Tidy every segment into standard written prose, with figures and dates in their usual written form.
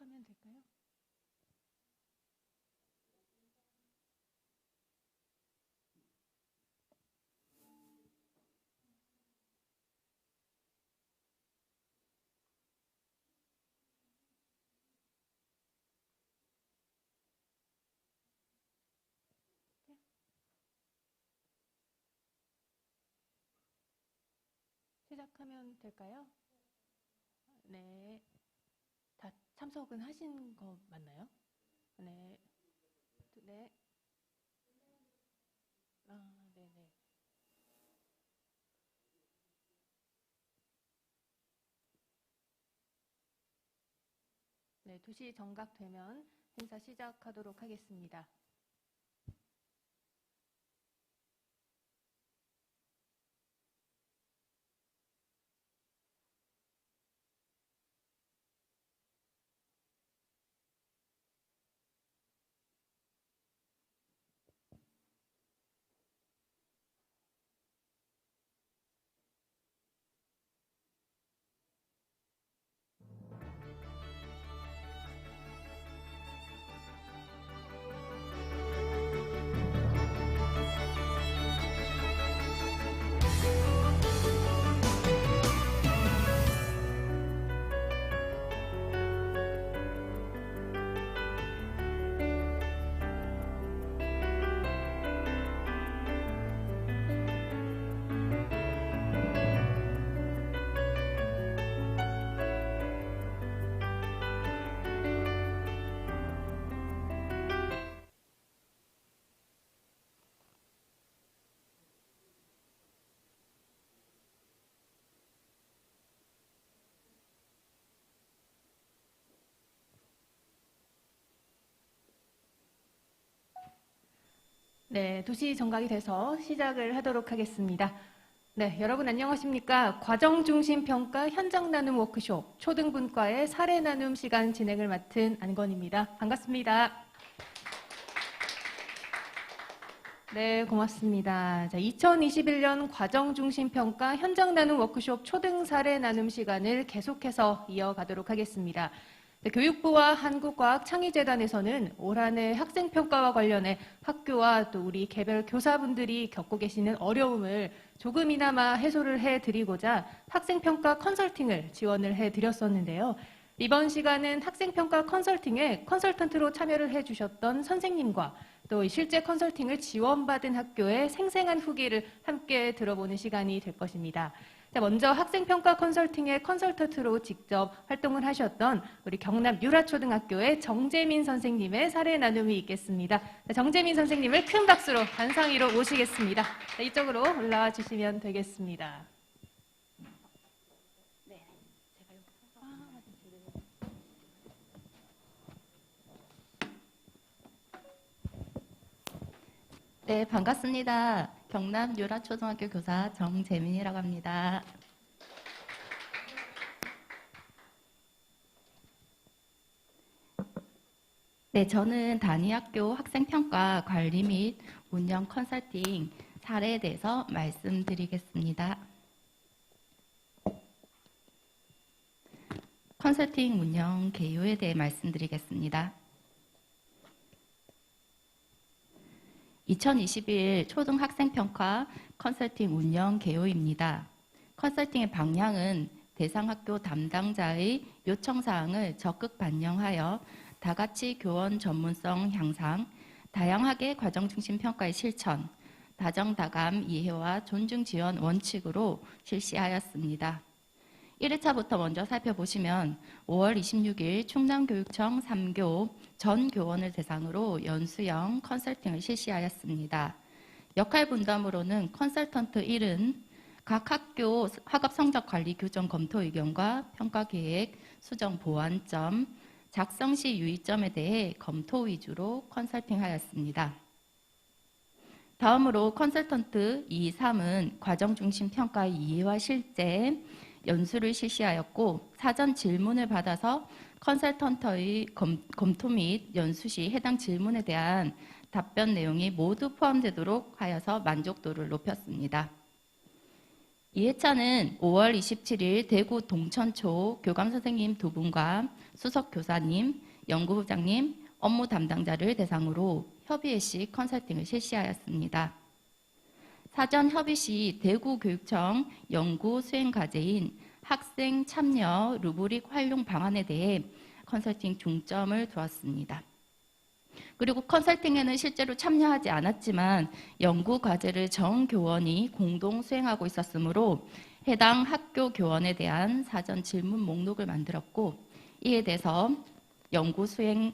시작하면 될까요? 네. 시작하면 될까요? 네. 다 참석은 하신 거 맞나요? 네. 네. 아, 네네. 네, 2시 정각되면 행사 시작하도록 하겠습니다. 네, 2시 정각이 돼서 시작을 하도록 하겠습니다. 네, 여러분 안녕하십니까? 과정중심평가 현장 나눔 워크숍 초등분과의 사례 나눔 시간 진행을 맡은 안건입니다. 반갑습니다. 네, 고맙습니다. 자, 2021년 과정중심평가 현장 나눔 워크숍 초등 사례 나눔 시간을 계속해서 이어가도록 하겠습니다. 네, 교육부와 한국과학창의재단에서는 올 한 해 학생평가와 관련해 학교와 또 우리 개별 교사분들이 겪고 계시는 어려움을 조금이나마 해소를 해드리고자 학생평가 컨설팅을 지원을 해드렸었는데요. 이번 시간은 학생평가 컨설팅에 컨설턴트로 참여를 해주셨던 선생님과 또 실제 컨설팅을 지원받은 학교의 생생한 후기를 함께 들어보는 시간이 될 것입니다. 자, 먼저 학생평가 컨설팅의 컨설턴트로 직접 활동을 하셨던 우리 경남 유라초등학교의 정재민 선생님의 사례 나눔이 있겠습니다. 자, 정재민 선생님을 큰 박수로 단상위로 모시겠습니다. 자, 이쪽으로 올라와 주시면 되겠습니다. 네, 반갑습니다. 경남 유라초등학교 교사 정재민이라고 합니다. 네, 저는 단위학교 학생평가 관리 및 운영 컨설팅 사례에 대해서 말씀드리겠습니다. 컨설팅 운영 개요에 대해 말씀드리겠습니다. 2021 초등학생평가 컨설팅 운영 개요입니다. 컨설팅의 방향은 대상 학교 담당자의 요청사항을 적극 반영하여 다가치 교원 전문성 향상, 다양하게 과정중심 평가의 실천, 다정다감 이해와 존중 지원 원칙으로 실시하였습니다. 1회차부터 먼저 살펴보시면 5월 26일 충남교육청 3교 전 교원을 대상으로 연수형 컨설팅을 실시하였습니다. 역할 분담으로는 컨설턴트 1은 각 학교 학업 성적 관리 규정 검토 의견과 평가 계획, 수정 보완점, 작성 시 유의점에 대해 검토 위주로 컨설팅하였습니다. 다음으로 컨설턴트 2, 3은 과정 중심 평가의 이해와 실제, 연수를 실시하였고 사전 질문을 받아서 컨설턴트의 검토 및 연수 시 해당 질문에 대한 답변 내용이 모두 포함되도록 하여서 만족도를 높였습니다. 2회차는 5월 27일 대구 동천초 교감 선생님 2분과 수석 교사님, 연구부장님, 업무 담당자를 대상으로 협의회 시 컨설팅을 실시하였습니다. 사전 협의 시 대구교육청 연구 수행 과제인 학생 참여 루브릭 활용 방안에 대해 컨설팅 중점을 두었습니다. 그리고 컨설팅에는 실제로 참여하지 않았지만 연구 과제를 전 교원이 공동 수행하고 있었으므로 해당 학교 교원에 대한 사전 질문 목록을 만들었고, 이에 대해서 연구 수행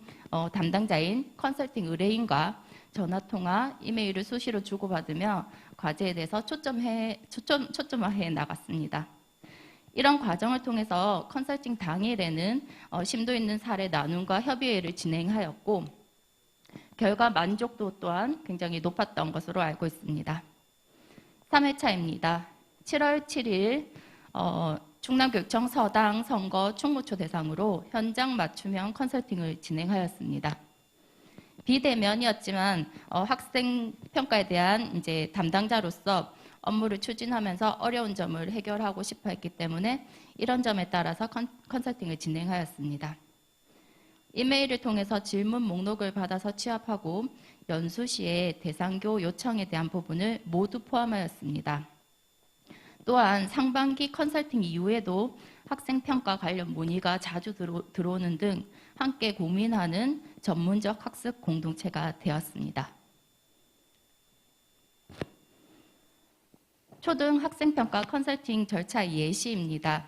담당자인 컨설팅 의뢰인과 전화통화, 이메일을 수시로 주고받으며 과제에 대해서 초점화해 나갔습니다. 이런 과정을 통해서 컨설팅 당일에는 심도 있는 사례 나눔과 협의회를 진행하였고, 결과 만족도 또한 굉장히 높았던 것으로 알고 있습니다. 3회차입니다. 7월 7일 충남교육청 서당, 선거, 충무초 대상으로 현장 맞춤형 컨설팅을 진행하였습니다. 비대면이었지만 학생 평가에 대한 이제 담당자로서 업무를 추진하면서 어려운 점을 해결하고 싶어 했기 때문에 이런 점에 따라서 컨설팅을 진행하였습니다. 이메일을 통해서 질문 목록을 받아서 취합하고 연수 시에 대상교 요청에 대한 부분을 모두 포함하였습니다. 또한 상반기 컨설팅 이후에도 학생평가 관련 문의가 자주 들어오는 등 함께 고민하는 전문적 학습 공동체가 되었습니다. 초등 학생평가 컨설팅 절차 예시입니다.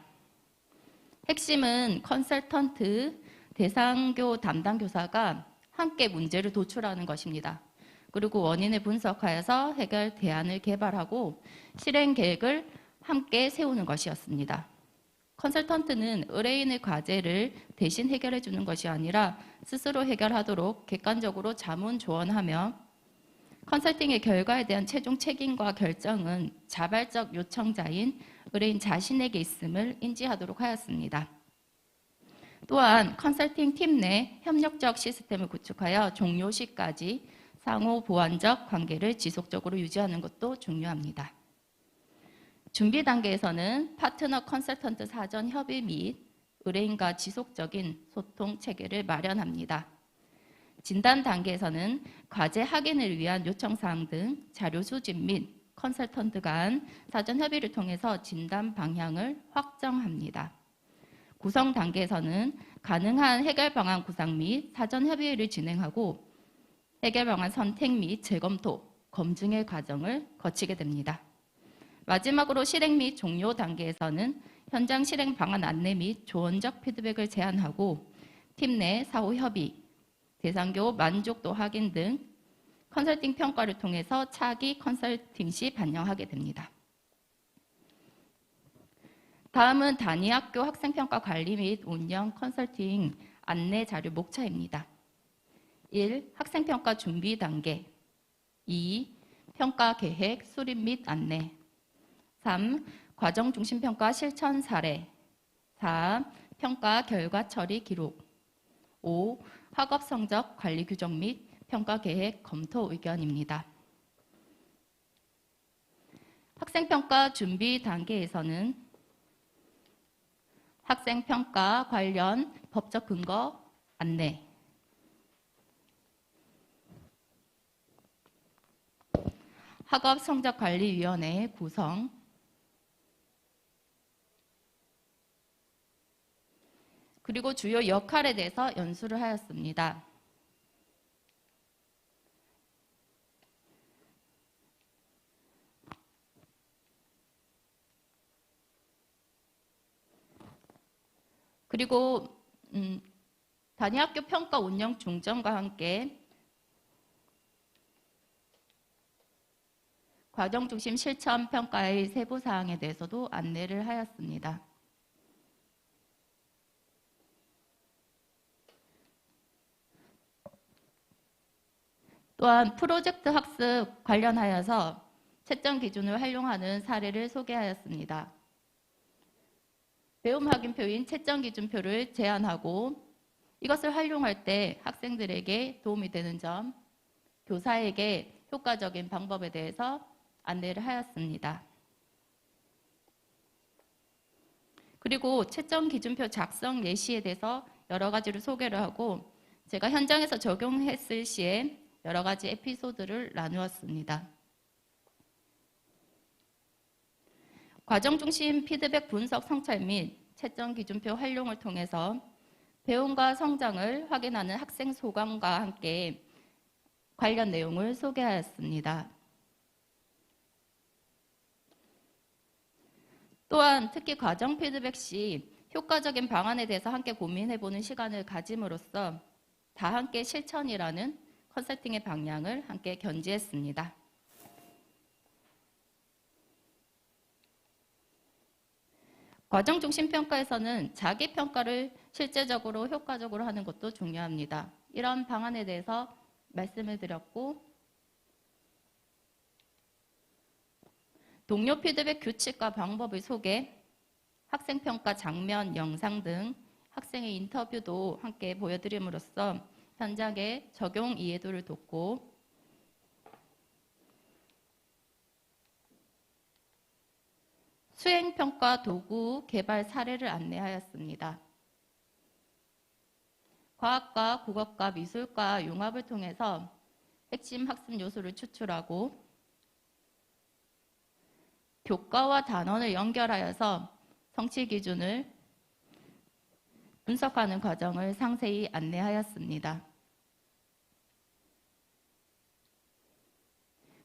핵심은 컨설턴트, 대상교 담당 교사가 함께 문제를 도출하는 것입니다. 그리고 원인을 분석하여서 해결 대안을 개발하고 실행 계획을 함께 세우는 것이었습니다. 컨설턴트는 의뢰인의 과제를 대신 해결해 주는 것이 아니라 스스로 해결하도록 객관적으로 자문 조언하며 컨설팅의 결과에 대한 최종 책임과 결정은 자발적 요청자인 의뢰인 자신에게 있음을 인지하도록 하였습니다. 또한 컨설팅 팀 내 협력적 시스템을 구축하여 종료 시까지 상호 보완적 관계를 지속적으로 유지하는 것도 중요합니다. 준비 단계에서는 파트너 컨설턴트 사전 협의 및 의뢰인과 지속적인 소통 체계를 마련합니다. 진단 단계에서는 과제 확인을 위한 요청사항 등 자료 수집 및 컨설턴트 간 사전 협의를 통해서 진단 방향을 확정합니다. 구성 단계에서는 가능한 해결 방안 구상 및 사전 협의회를 진행하고 해결 방안 선택 및 재검토, 검증의 과정을 거치게 됩니다. 마지막으로 실행 및 종료 단계에서는 현장 실행 방안 안내 및 조언적 피드백을 제안하고 팀 내 사후 협의, 대상교 만족도 확인 등 컨설팅 평가를 통해서 차기 컨설팅 시 반영하게 됩니다. 다음은 단위학교 학생평가 관리 및 운영 컨설팅 안내 자료 목차입니다. 1. 학생평가 준비 단계 2. 평가 계획, 수립 및 안내 3. 과정 중심 평가 실천 사례 4. 평가 결과 처리 기록 5. 학업 성적 관리 규정 및 평가 계획 검토 의견입니다. 학생평가 준비 단계에서는 학생평가 관련 법적 근거 안내, 학업성적관리위원회 구성, 그리고 주요 역할에 대해서 연수를 하였습니다. 그리고 단위학교 평가 운영 중점과 함께 과정 중심 실천 평가의 세부 사항에 대해서도 안내를 하였습니다. 또한 프로젝트 학습 관련하여서 채점 기준을 활용하는 사례를 소개하였습니다. 배움 확인표인 채점 기준표를 제안하고 이것을 활용할 때 학생들에게 도움이 되는 점, 교사에게 효과적인 방법에 대해서 안내를 하였습니다. 그리고 채점 기준표 작성 예시에 대해서 여러 가지를 소개를 하고 제가 현장에서 적용했을 시에 여러 가지 에피소드를 나누었습니다. 과정 중심 피드백 분석 성찰 및 채점 기준표 활용을 통해서 배움과 성장을 확인하는 학생 소감과 함께 관련 내용을 소개하였습니다. 또한 특히 과정 피드백 시 효과적인 방안에 대해서 함께 고민해보는 시간을 가짐으로써 다 함께 실천이라는 컨설팅의 방향을 함께 견지했습니다. 과정 중심 평가에서는 자기 평가를 실제적으로 효과적으로 하는 것도 중요합니다. 이런 방안에 대해서 말씀을 드렸고 동료 피드백 규칙과 방법의 소개, 학생 평가 장면, 영상 등 학생의 인터뷰도 함께 보여드림으로써 현장의 적용 이해도를 돕고 수행평가 도구 개발 사례를 안내하였습니다. 과학과 국어과 미술과 융합을 통해서 핵심 학습 요소를 추출하고 교과와 단원을 연결하여서 성취 기준을 분석하는 과정을 상세히 안내하였습니다.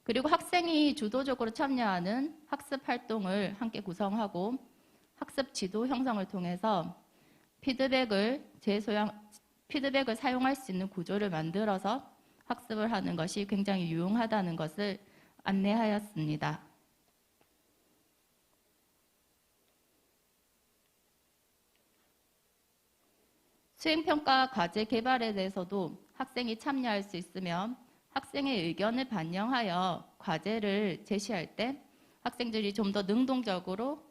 그리고 학생이 주도적으로 참여하는 학습 활동을 함께 구성하고 학습 지도 형성을 통해서 피드백을 사용할 수 있는 구조를 만들어서 학습을 하는 것이 굉장히 유용하다는 것을 안내하였습니다. 수행평가 과제 개발에 대해서도 학생이 참여할 수 있으며 학생의 의견을 반영하여 과제를 제시할 때 학생들이 좀 더 능동적으로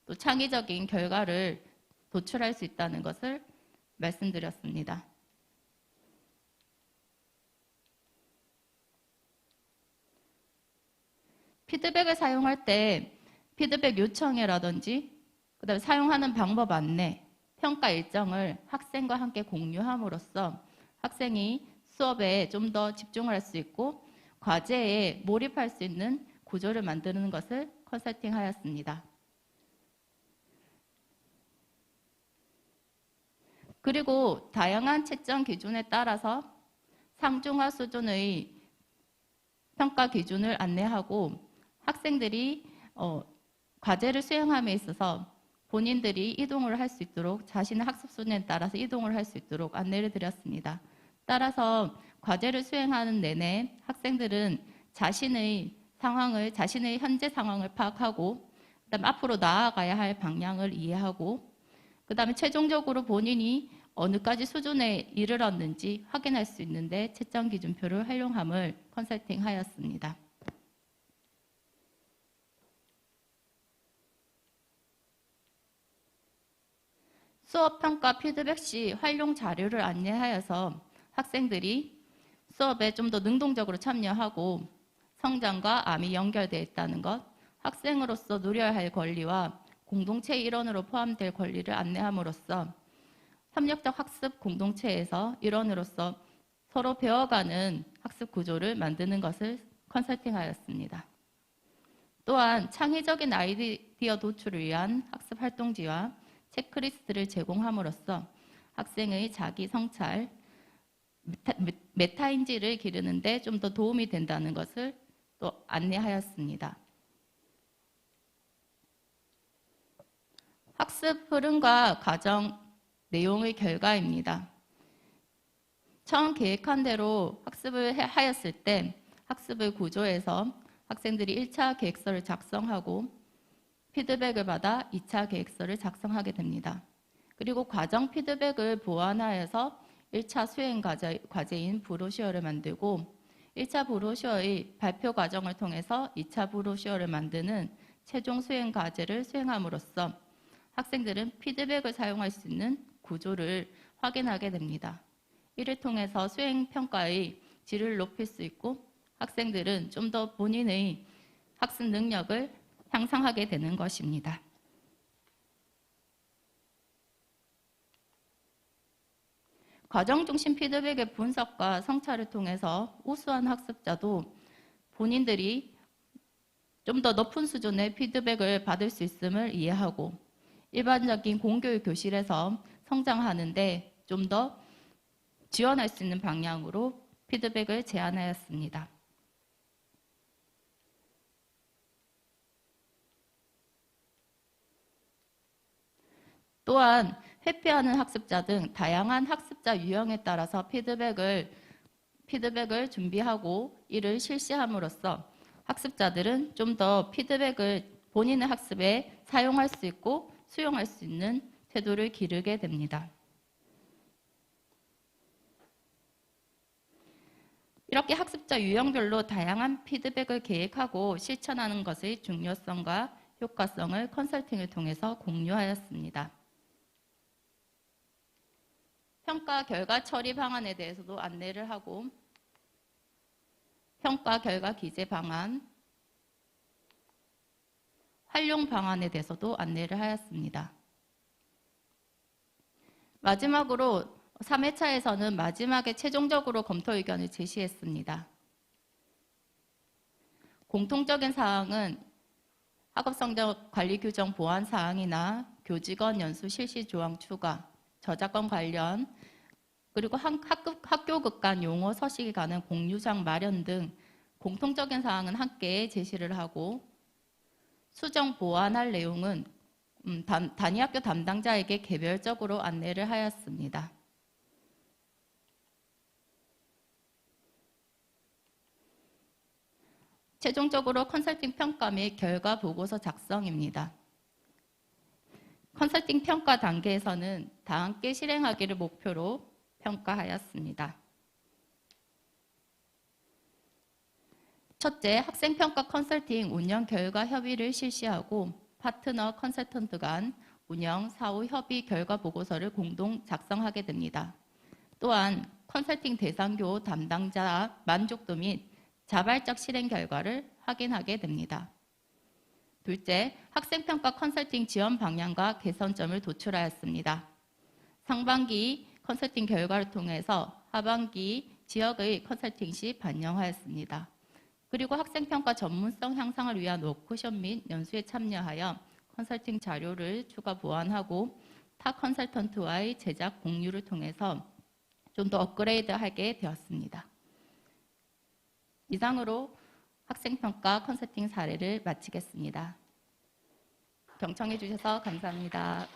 또 창의적인 결과를 도출할 수 있다는 것을 말씀드렸습니다. 피드백을 사용할 때 피드백 요청이라든지 그다음에 사용하는 방법 안내, 평가 일정을 학생과 함께 공유함으로써 학생이 수업에 좀 더 집중을 할 수 있고 과제에 몰입할 수 있는 구조를 만드는 것을 컨설팅하였습니다. 그리고 다양한 채점 기준에 따라서 상중하 수준의 평가 기준을 안내하고 학생들이 과제를 수행함에 있어서 본인들이 이동을 할 수 있도록 자신의 학습 수준에 따라서 이동을 할 수 있도록 안내를 드렸습니다. 따라서 과제를 수행하는 내내 학생들은 자신의 현재 상황을 파악하고 그다음에 앞으로 나아가야 할 방향을 이해하고 그다음에 최종적으로 본인이 어느까지 수준에 이르렀는지 확인할 수 있는데 채점 기준표를 활용함을 컨설팅하였습니다. 수업평가 피드백 시 활용 자료를 안내하여서 학생들이 수업에 좀 더 능동적으로 참여하고 성장과 암이 연결되어 있다는 것, 학생으로서 누려야 할 권리와 공동체의 일원으로 포함될 권리를 안내함으로써 협력적 학습 공동체에서 일원으로서 서로 배워가는 학습 구조를 만드는 것을 컨설팅하였습니다. 또한 창의적인 아이디어 도출을 위한 학습 활동지와 체크리스트를 제공함으로써 학생의 자기 성찰, 메타인지를 기르는 데 좀 더 도움이 된다는 것을 또 안내하였습니다. 학습 흐름과 과정 내용의 결과입니다. 처음 계획한 대로 학습을 하였을 때 학습의 구조에서 학생들이 1차 계획서를 작성하고 피드백을 받아 2차 계획서를 작성하게 됩니다. 그리고 과정 피드백을 보완하여서 1차 수행 과제인 브로슈어를 만들고 1차 브로슈어의 발표 과정을 통해서 2차 브로슈어를 만드는 최종 수행 과제를 수행함으로써 학생들은 피드백을 사용할 수 있는 구조를 확인하게 됩니다. 이를 통해서 수행 평가의 질을 높일 수 있고 학생들은 좀 더 본인의 학습 능력을 향상하게 되는 것입니다. 과정 중심 피드백의 분석과 성찰을 통해서 우수한 학습자도 본인들이 좀 더 높은 수준의 피드백을 받을 수 있음을 이해하고 일반적인 공교육 교실에서 성장하는데 좀 더 지원할 수 있는 방향으로 피드백을 제안하였습니다. 또한 회피하는 학습자 등 다양한 학습자 유형에 따라서 피드백을 준비하고 이를 실시함으로써 학습자들은 좀 더 피드백을 본인의 학습에 사용할 수 있고 수용할 수 있는 태도를 기르게 됩니다. 이렇게 학습자 유형별로 다양한 피드백을 계획하고 실천하는 것의 중요성과 효과성을 컨설팅을 통해서 공유하였습니다. 평가 결과 처리 방안에 대해서도 안내를 하고 평가 결과 기재 방안, 활용 방안에 대해서도 안내를 하였습니다. 마지막으로 3회차에서는 마지막에 최종적으로 검토 의견을 제시했습니다. 공통적인 사항은 학업성적 관리 규정 보완 사항이나 교직원 연수 실시 조항 추가, 저작권 관련, 그리고 학교급 간 용어 서식에 관한 공유장 마련 등 공통적인 사항은 함께 제시를 하고 수정 보완할 내용은 단위학교 담당자에게 개별적으로 안내를 하였습니다. 최종적으로 컨설팅 평가 및 결과 보고서 작성입니다. 컨설팅 평가 단계에서는 다 함께 실행하기를 목표로 평가하였습니다. 첫째, 학생평가 컨설팅 운영 결과 협의를 실시하고 파트너 컨설턴트 간 운영 사후 협의 결과 보고서를 공동 작성하게 됩니다. 또한 컨설팅 대상교 담당자 만족도 및 자발적 실행 결과를 확인하게 됩니다. 둘째, 학생평가 컨설팅 지원 방향과 개선점을 도출하였습니다. 상반기 컨설팅 결과를 통해서 하반기 지역의 컨설팅 시 반영하였습니다. 그리고 학생평가 전문성 향상을 위한 워크숍 및 연수에 참여하여 컨설팅 자료를 추가 보완하고 타 컨설턴트와의 제작 공유를 통해서 좀 더 업그레이드하게 되었습니다. 이상으로 학생평가 컨설팅 사례를 마치겠습니다. 경청해 주셔서 감사합니다.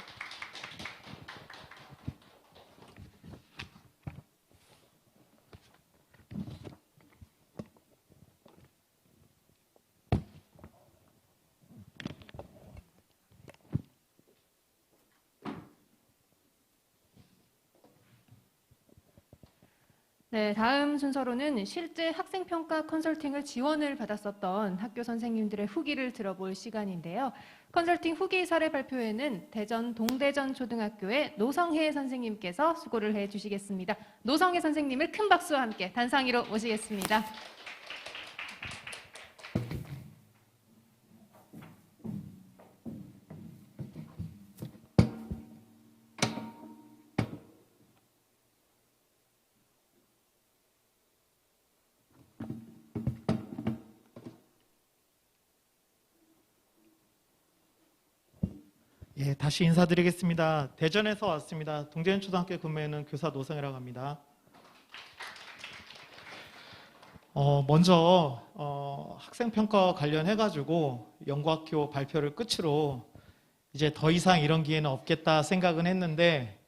네, 다음 순서로는 실제 학생평가 컨설팅을 지원을 받았었던 학교 선생님들의 후기를 들어볼 시간인데요. 컨설팅 후기 사례 발표에는 대전 동대전 초등학교의 노성혜 선생님께서 수고를 해주시겠습니다. 노성혜 선생님을 큰 박수와 함께 단상 위로 모시겠습니다. 예, 다시 인사드리겠습니다. 대전에서 왔습니다. 동대전 초등학교에 근무하는 교사 노성이라고 합니다. 먼저 학생평가 관련해가지고 연구학교 발표를 끝으로 이제 더 이상 이런 기회는 없겠다 생각은 했는데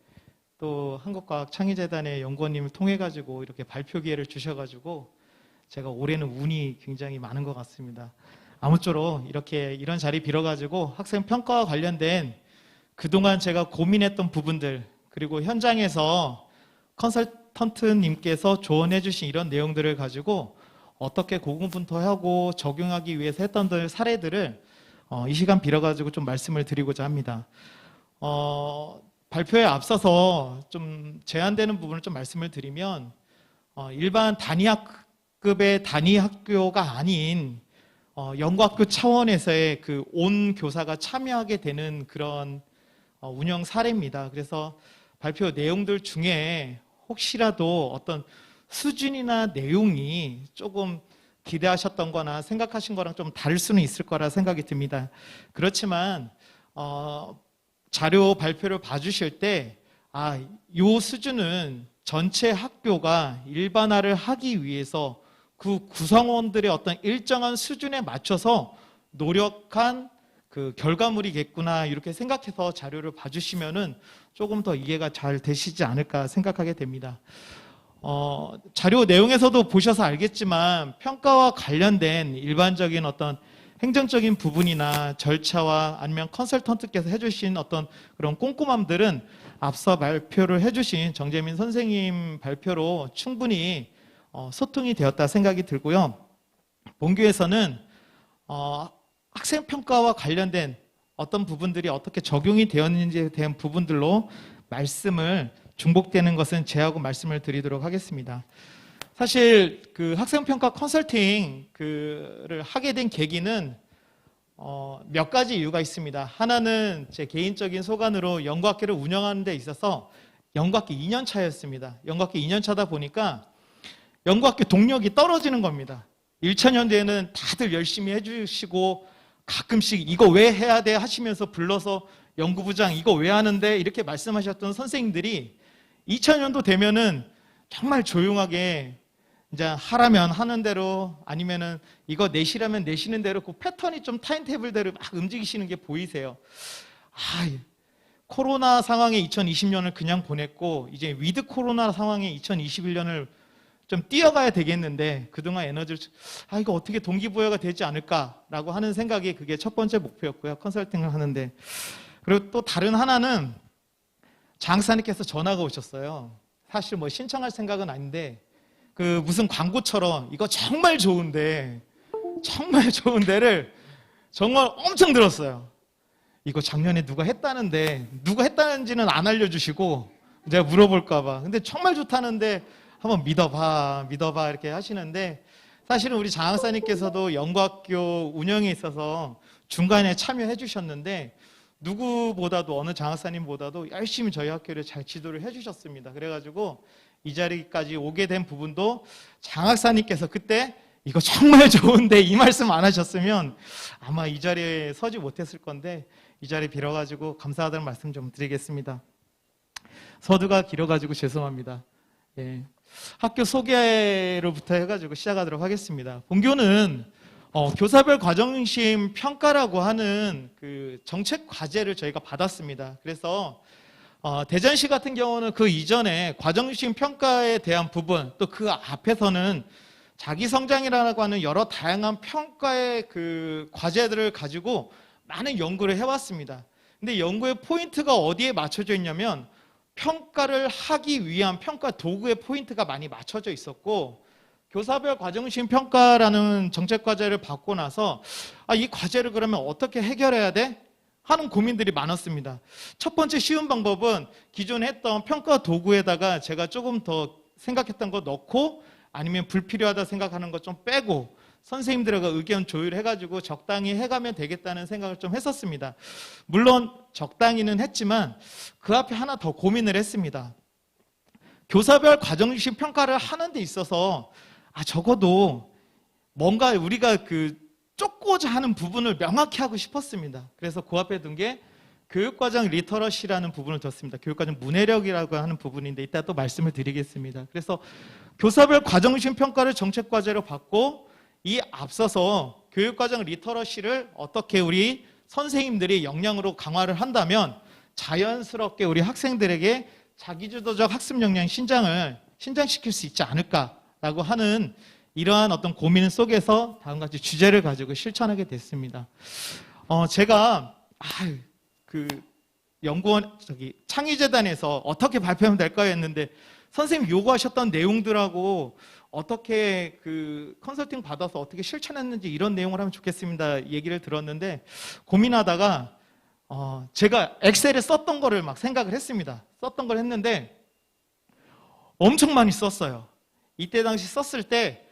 또 한국과학창의재단의 연구원님을 통해가지고 이렇게 발표 기회를 주셔가지고 제가 올해는 운이 굉장히 많은 것 같습니다. 아무쪼록 이런 자리 빌어가지고 학생평가와 관련된 그동안 제가 고민했던 부분들 그리고 현장에서 컨설턴트님께서 조언해 주신 이런 내용들을 가지고 어떻게 고군분투하고 적용하기 위해서 했던 사례들을 이 시간 빌어가지고 좀 말씀을 드리고자 합니다. 발표에 앞서서 좀 제한되는 부분을 좀 말씀을 드리면 일반 단위학급의 단위학교가 아닌 연구학교 차원에서의 그 온 교사가 참여하게 되는 그런 운영 사례입니다. 그래서 발표 내용들 중에 혹시라도 어떤 수준이나 내용이 조금 기대하셨던 거나 생각하신 거랑 좀 다를 수는 있을 거라 생각이 듭니다. 그렇지만 자료 발표를 봐주실 때 요 수준은 전체 학교가 일반화를 하기 위해서 그 구성원들의 어떤 일정한 수준에 맞춰서 노력한 그 결과물이겠구나 이렇게 생각해서 자료를 봐주시면은 조금 더 이해가 잘 되시지 않을까 생각하게 됩니다. 자료 내용에서도 보셔서 알겠지만 평가와 관련된 일반적인 어떤 행정적인 부분이나 절차와 아니면 컨설턴트께서 해주신 어떤 그런 꼼꼼함들은 앞서 발표를 해주신 정재민 선생님 발표로 충분히 소통이 되었다 생각이 들고요. 본교에서는 학생평가와 관련된 어떤 부분들이 어떻게 적용이 되었는지에 대한 부분들로 말씀을 중복되는 것은 제하고 말씀을 드리도록 하겠습니다. 사실 그 학생평가 컨설팅을 하게 된 계기는 몇 가지 이유가 있습니다. 하나는 제 개인적인 소관으로 연구학교를 운영하는 데 있어서 연구학교 2년 차였습니다. 연구학교 2년 차다 보니까 연구학교 동력이 떨어지는 겁니다. 1차년대에는 다들 열심히 해주시고 가끔씩 이거 왜 해야 돼 하시면서 불러서 연구부장 이거 왜 하는데 이렇게 말씀하셨던 선생님들이 2차년도 되면은 정말 조용하게 이제 하라면 하는 대로 아니면은 이거 내시라면 내시는 대로 그 패턴이 좀 타임테이블대로 막 움직이시는 게 보이세요. 코로나 상황에 2020년을 그냥 보냈고 이제 위드 코로나 상황에 2021년을 좀 뛰어가야 되겠는데 그동안 에너지를 이거 어떻게 동기부여가 되지 않을까라고 하는 생각이 그게 첫 번째 목표였고요. 컨설팅을 하는데 그리고 또 다른 하나는 장사님께서 전화가 오셨어요. 사실 뭐 신청할 생각은 아닌데 그 무슨 광고처럼 이거 정말 좋은데 정말 좋은 데를 정말 엄청 들었어요. 이거 작년에 누가 했다는데 누가 했다는지는 안 알려주시고 제가 물어볼까 봐. 근데 정말 좋다는데 한번 믿어봐 이렇게 하시는데 사실은 우리 장학사님께서도 연구학교 운영에 있어서 중간에 참여해 주셨는데 누구보다도 어느 장학사님보다도 열심히 저희 학교를 잘 지도를 해 주셨습니다. 그래가지고 이 자리까지 오게 된 부분도 장학사님께서 그때 이거 정말 좋은데 이 말씀 안 하셨으면 아마 이 자리에 서지 못했을 건데 이 자리 빌어가지고 감사하다는 말씀 좀 드리겠습니다. 서두가 길어가지고 죄송합니다. 예. 학교 소개로부터 해가지고 시작하도록 하겠습니다. 본교는 교사별 과정중심 평가라고 하는 그 정책 과제를 저희가 받았습니다. 그래서 대전시 같은 경우는 그 이전에 과정중심 평가에 대한 부분 또 그 앞에서는 자기성장이라고 하는 여러 다양한 평가의 그 과제들을 가지고 많은 연구를 해왔습니다. 근데 연구의 포인트가 어디에 맞춰져 있냐면 평가를 하기 위한 평가 도구의 포인트가 많이 맞춰져 있었고 교사별 과정중심 평가라는 정책 과제를 받고 나서 이 과제를 그러면 어떻게 해결해야 돼? 하는 고민들이 많았습니다. 첫 번째 쉬운 방법은 기존에 했던 평가 도구에다가 제가 조금 더 생각했던 거 넣고 아니면 불필요하다 생각하는 거 좀 빼고 선생님들과 의견 조율해가지고 적당히 해가면 되겠다는 생각을 좀 했었습니다. 물론 적당히는 했지만 그 앞에 하나 더 고민을 했습니다. 교사별 과정중심 평가를 하는 데 있어서 적어도 뭔가 우리가 그 쫓고자 하는 부분을 명확히 하고 싶었습니다. 그래서 그 앞에 둔 게 교육과정 리터러시라는 부분을 뒀습니다. 교육과정 문해력이라고 하는 부분인데 이따 또 말씀을 드리겠습니다. 그래서 교사별 과정중심 평가를 정책과제로 받고 이 앞서서 교육과정 리터러시를 어떻게 우리 선생님들이 역량으로 강화를 한다면 자연스럽게 우리 학생들에게 자기주도적 학습 역량 신장시킬 수 있지 않을까라고 하는 이러한 어떤 고민 속에서 다음과 같이 주제를 가지고 실천하게 됐습니다. 제가 그 연구원 창의재단에서 어떻게 발표하면 될까요 했는데 선생님 요구하셨던 내용들하고 어떻게 그 컨설팅 받아서 어떻게 실천했는지 이런 내용을 하면 좋겠습니다 얘기를 들었는데 고민하다가 제가 엑셀에 썼던 거를 막 생각을 했습니다. 썼던 걸 했는데 엄청 많이 썼어요. 이때 당시 썼을 때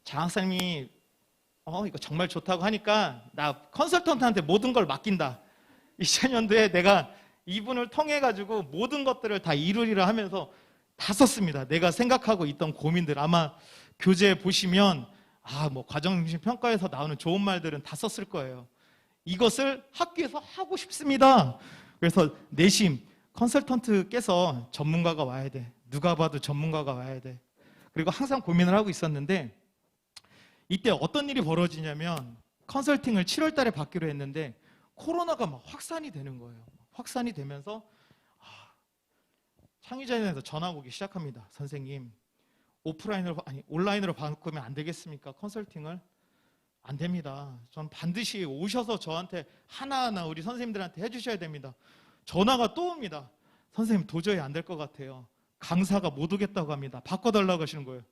장학사님이 이거 정말 좋다고 하니까 나 컨설턴트한테 모든 걸 맡긴다. 2000년도에 내가 이분을 통해 가지고 모든 것들을 다 이루리라 하면서 다 썼습니다. 내가 생각하고 있던 고민들. 아마 교재 보시면 뭐 과정중심 평가에서 나오는 좋은 말들은 다 썼을 거예요. 이것을 학교에서 하고 싶습니다. 그래서 내심 컨설턴트께서 전문가가 와야 돼. 누가 봐도 전문가가 와야 돼. 그리고 항상 고민을 하고 있었는데 이때 어떤 일이 벌어지냐면 컨설팅을 7월 달에 받기로 했는데 코로나가 막 확산이 되는 거예요. 확산이 되면서 창의자회에서 전화가 오기 시작합니다. 선생님, 온라인으로 바꾸면 안 되겠습니까? 컨설팅을? 안 됩니다. 전 반드시 오셔서 저한테 하나하나 우리 선생님들한테 해주셔야 됩니다. 전화가 또 옵니다. 선생님, 도저히 안 될 것 같아요. 강사가 못 오겠다고 합니다. 바꿔달라고 하시는 거예요.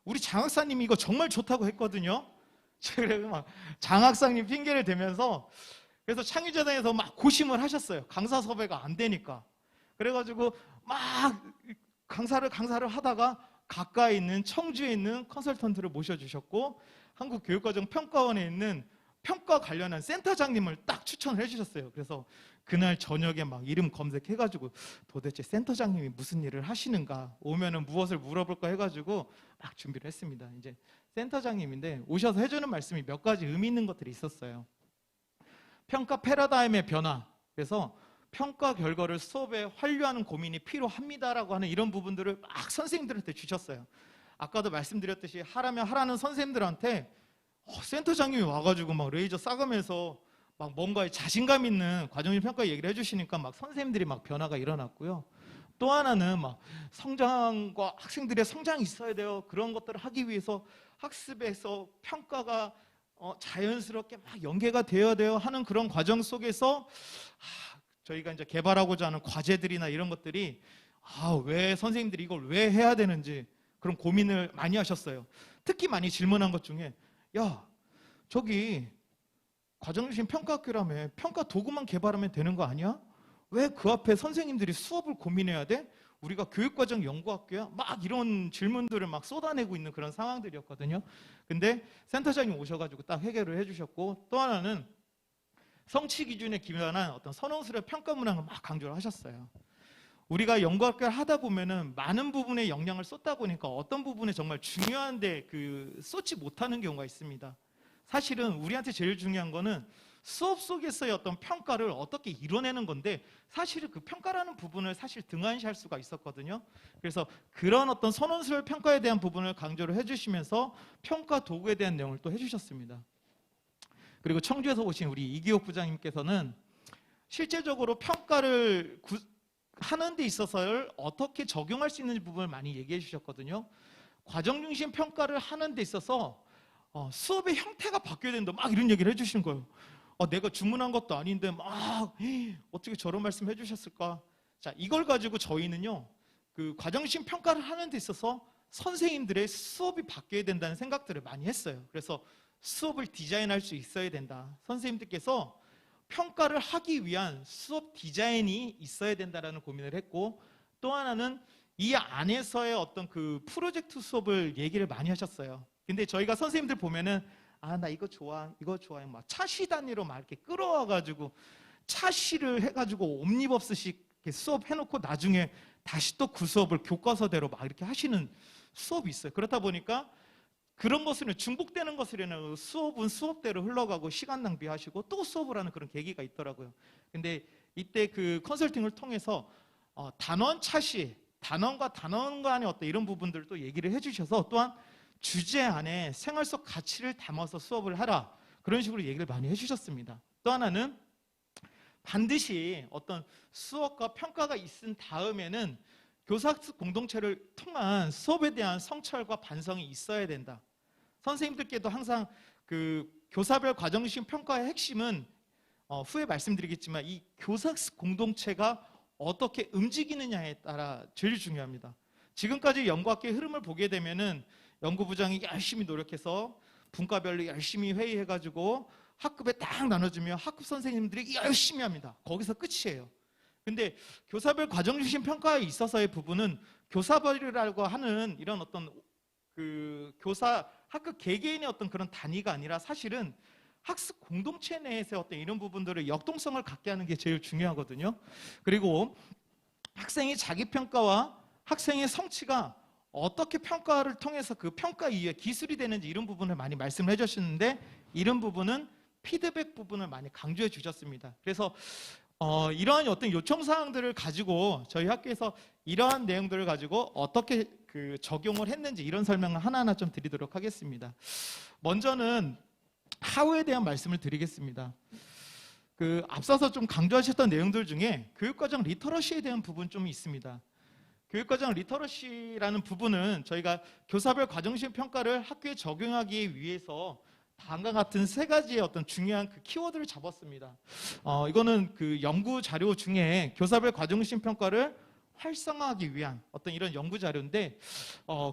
우리 장학사님이 이거 정말 좋다고 했거든요. 그래서 막 장학사님 핑계를 대면서 그래서 창의재단에서 막 고심을 하셨어요. 강사 섭외가 안 되니까. 그래가지고 막 강사를 하다가 가까이 있는 청주에 있는 컨설턴트를 모셔주셨고 한국교육과정평가원에 있는 평가 관련한 센터장님을 딱 추천을 해주셨어요. 그래서 그날 저녁에 막 이름 검색해가지고 도대체 센터장님이 무슨 일을 하시는가, 오면은 무엇을 물어볼까 해가지고 막 준비를 했습니다. 이제 센터장님인데 오셔서 해주는 말씀이 몇 가지 의미 있는 것들이 있었어요. 평가 패러다임의 변화. 그래서 평가 결과를 수업에 환류하는 고민이 필요합니다라고 하는 이런 부분들을 막 선생님들한테 주셨어요. 아까도 말씀드렸듯이 하라면 하라는 선생님들한테 센터장님이 와가지고 막 레이저 쏴가면서 막 뭔가에 자신감 있는 과정중 평가 얘기를 해주시니까 막 선생님들이 막 변화가 일어났고요. 또 하나는 막 성장과 학생들의 성장이 있어야 돼요. 그런 것들을 하기 위해서 학습에서 평가가 자연스럽게 막 연계가 되어야 돼요 하는 그런 과정 속에서 저희가 이제 개발하고자 하는 과제들이나 이런 것들이 왜 선생님들이 이걸 왜 해야 되는지 그런 고민을 많이 하셨어요. 특히 많이 질문한 것 중에 저기 과정중심 평가학교라며 평가 도구만 개발하면 되는 거 아니야? 왜 그 앞에 선생님들이 수업을 고민해야 돼? 우리가 교육과정 연구학교야? 막 이런 질문들을 막 쏟아내고 있는 그런 상황들이었거든요. 근데 센터장님 오셔가지고 딱 해결을 해주셨고 또 하나는 성취 기준에 기반한 어떤 선호스러운 평가 문항을 막 강조를 하셨어요. 우리가 연구학교를 하다 보면은 많은 부분에 영향을 쏟다 보니까 어떤 부분에 정말 중요한데 쏟지 못하는 경우가 있습니다. 사실은 우리한테 제일 중요한 거는 수업 속에서의 어떤 평가를 어떻게 이뤄내는 건데 사실은 그 평가라는 부분을 사실 등한시할 수가 있었거든요. 그래서 그런 어떤 선언스러운 평가에 대한 부분을 강조를 해주시면서 평가 도구에 대한 내용을 또 해주셨습니다. 그리고 청주에서 오신 우리 이기옥 부장님께서는 실제적으로 평가를 하는 데 있어서를 어떻게 적용할 수 있는 부분을 많이 얘기해 주셨거든요. 과정중심 평가를 하는 데 있어서 수업의 형태가 바뀌어야 된다 막 이런 얘기를 해주시는 거예요. 내가 주문한 것도 아닌데 막 어떻게 저런 말씀 해주셨을까. 자, 이걸 가지고 저희는요 그 과정중심 평가를 하는 데 있어서 선생님들의 수업이 바뀌어야 된다는 생각들을 많이 했어요. 그래서 수업을 디자인할 수 있어야 된다. 선생님들께서 평가를 하기 위한 수업 디자인이 있어야 된다라는 고민을 했고 또 하나는 이 안에서의 어떤 그 프로젝트 수업을 얘기를 많이 하셨어요. 근데 저희가 선생님들 보면은 나 이거 좋아, 이거 좋아요. 막 차시 단위로 막 이렇게 끌어와가지고 차시를 해가지고 옴니버스식 이렇게 수업 해놓고 나중에 다시 또 그 수업을 교과서대로 막 이렇게 하시는 수업이 있어요. 그렇다 보니까 그런 것은 중복되는 것이라는 수업은 수업대로 흘러가고 시간 낭비하시고 또 수업을 하는 그런 계기가 있더라고요. 근데 이때 그 컨설팅을 통해서 단원 차시, 단원과 단원 간의 어떤 이런 부분들도 얘기를 해주셔서 또한 주제 안에 생활 속 가치를 담아서 수업을 하라 그런 식으로 얘기를 많이 해주셨습니다. 또 하나는 반드시 어떤 수업과 평가가 있은 다음에는 교사학습 공동체를 통한 수업에 대한 성찰과 반성이 있어야 된다. 선생님들께도 항상 그 교사별 과정중 평가의 핵심은 후에 말씀드리겠지만 이 교사학습 공동체가 어떻게 움직이느냐에 따라 제일 중요합니다. 지금까지 연구학계의 흐름을 보게 되면은 연구부장이 열심히 노력해서 분과별로 열심히 회의해가지고 학급에 딱 나눠주면 학급 선생님들이 열심히 합니다. 거기서 끝이에요. 근데 교사별 과정중심 평가에 있어서의 부분은 교사별이라고 하는 이런 어떤 그 교사 학급 개개인의 어떤 그런 단위가 아니라 사실은 학습 공동체 내에서 어떤 이런 부분들을 역동성을 갖게 하는 게 제일 중요하거든요. 그리고 학생이 자기평가와 학생의 성취가 어떻게 평가를 통해서 그 평가 이후에 기술이 되는지 이런 부분을 많이 말씀을 해주셨는데, 이런 부분은 피드백 부분을 많이 강조해 주셨습니다. 그래서 이러한 어떤 요청 사항들을 가지고 저희 학교에서 이러한 내용들을 가지고 어떻게 적용을 했는지 이런 설명을 하나하나 좀 드리도록 하겠습니다. 먼저는 하우에 대한 말씀을 드리겠습니다. 앞서서 좀 강조하셨던 내용들 중에 교육과정 리터러시에 대한 부분 좀 있습니다. 교육과정 리터러시라는 부분은 저희가 교사별 과정시험 평가를 학교에 적용하기 위해서 다음과 같은 세 가지의 어떤 중요한 키워드를 잡았습니다. 이거는 연구 자료 중에 교사별 과정시험 평가를 활성화하기 위한 어떤 이런 연구 자료인데,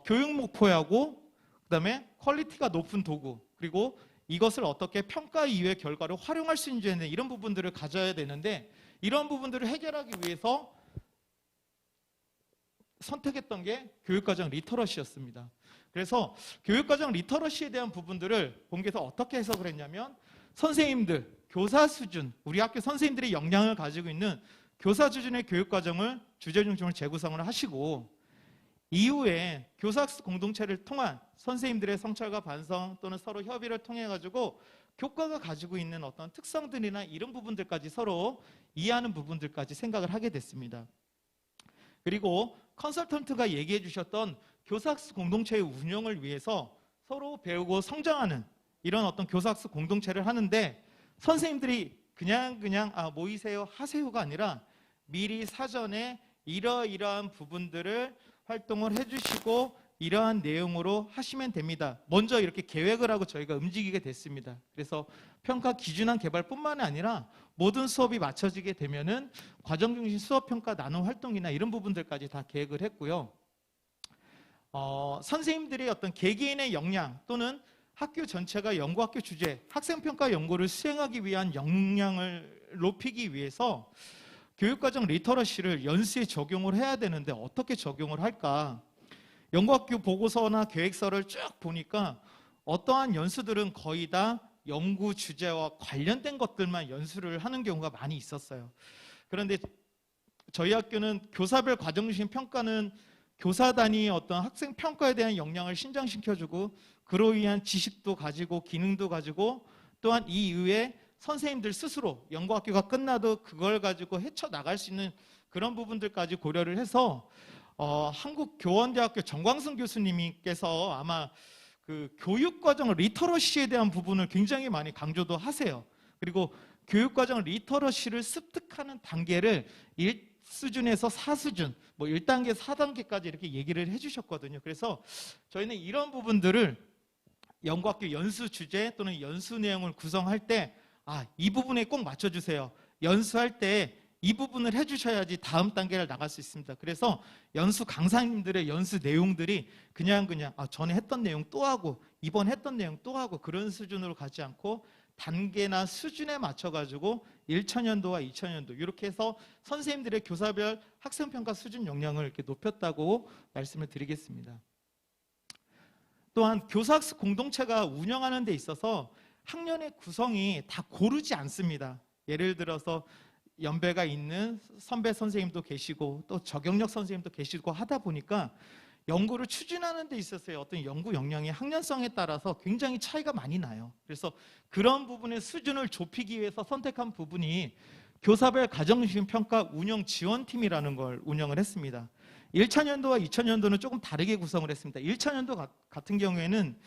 교육 목표하고 그다음에 퀄리티가 높은 도구, 그리고 이것을 어떻게 평가 이후의 결과를 활용할 수 있는 이런 부분들을 가져야 되는데, 이런 부분들을 해결하기 위해서 선택했던 게 교육과정 리터러시였습니다. 그래서 교육과정 리터러시에 대한 부분들을 본교에서 어떻게 해석을 했냐면, 선생님들, 교사 수준, 우리 학교 선생님들의 역량을 가지고 있는 교사 수준의 교육과정을 주제 중심으로 재구성을 하시고, 이후에 교사학습 공동체를 통한 선생님들의 성찰과 반성 또는 서로 협의를 통해 가지고 교과가 가지고 있는 어떤 특성들이나 이런 부분들까지 서로 이해하는 부분들까지 생각을 하게 됐습니다. 그리고 컨설턴트가 얘기해 주셨던 교사학습 공동체의 운영을 위해서 서로 배우고 성장하는 이런 어떤 교사학습 공동체를 하는데, 선생님들이 그냥 모이세요 하세요가 아니라 미리 사전에 이러이러한 부분들을 활동을 해주시고 이러한 내용으로 하시면 됩니다. 먼저 이렇게 계획을 하고 저희가 움직이게 됐습니다. 그래서 평가 기준안 개발뿐만 아니라 모든 수업이 맞춰지게 되면은 과정중심 수업평가 나눔 활동이나 이런 부분들까지 다 계획을 했고요. 선생님들의 어떤 개개인의 역량 또는 학교 전체가 연구학교 주제, 학생평가 연구를 수행하기 위한 역량을 높이기 위해서 교육과정 리터러시를 연수에 적용을 해야 되는데 어떻게 적용을 할까? 연구학교 보고서나 계획서를 쭉 보니까 어떠한 연수들은 거의 다 연구 주제와 관련된 것들만 연수를 하는 경우가 많이 있었어요. 그런데 저희 학교는 교사별 과정중심 평가는 교사단이 어떤 학생 평가에 대한 역량을 신장시켜주고 그로 인한 지식도 가지고 기능도 가지고 또한 이 이후에 선생님들 스스로 연구학교가 끝나도 그걸 가지고 헤쳐나갈 수 있는 그런 부분들까지 고려를 해서 한국교원대학교 정광승 교수님께서 아마 교육과정 리터러시에 대한 부분을 굉장히 많이 강조도 하세요. 그리고 교육과정 리터러시를 습득하는 단계를 1수준에서 4수준, 1단계, 4단계까지 이렇게 얘기를 해주셨거든요. 그래서 저희는 이런 부분들을 연구학교 연수 주제 또는 연수 내용을 구성할 때 이 부분에 꼭 맞춰주세요. 연수할 때 이 부분을 해주셔야지 다음 단계를 나갈 수 있습니다. 그래서 연수 강사님들의 연수 내용들이 그냥 전에 했던 내용 또 하고 이번 했던 내용 또 하고 그런 수준으로 가지 않고 단계나 수준에 맞춰가지고 1차년도와 2차년도 이렇게 해서 선생님들의 교사별 학생평가 수준 역량을 이렇게 높였다고 말씀을 드리겠습니다. 또한 교사학습 공동체가 운영하는 데 있어서 학년의 구성이 다 고르지 않습니다. 예를 들어서 연배가 있는 선배 선생님도 계시고 또 저경력 선생님도 계시고 하다 보니까 연구를 추진하는 데 있어서의 어떤 연구 역량의 학년성에 따라서 굉장히 차이가 많이 나요. 그래서 그런 부분의 수준을 좁히기 위해서 선택한 부분이 교사별 과정중심 평가 운영 지원팀이라는 걸 운영을 했습니다. 1차년도와 2차년도는 조금 다르게 구성을 했습니다. 1차년도 같은 경우에는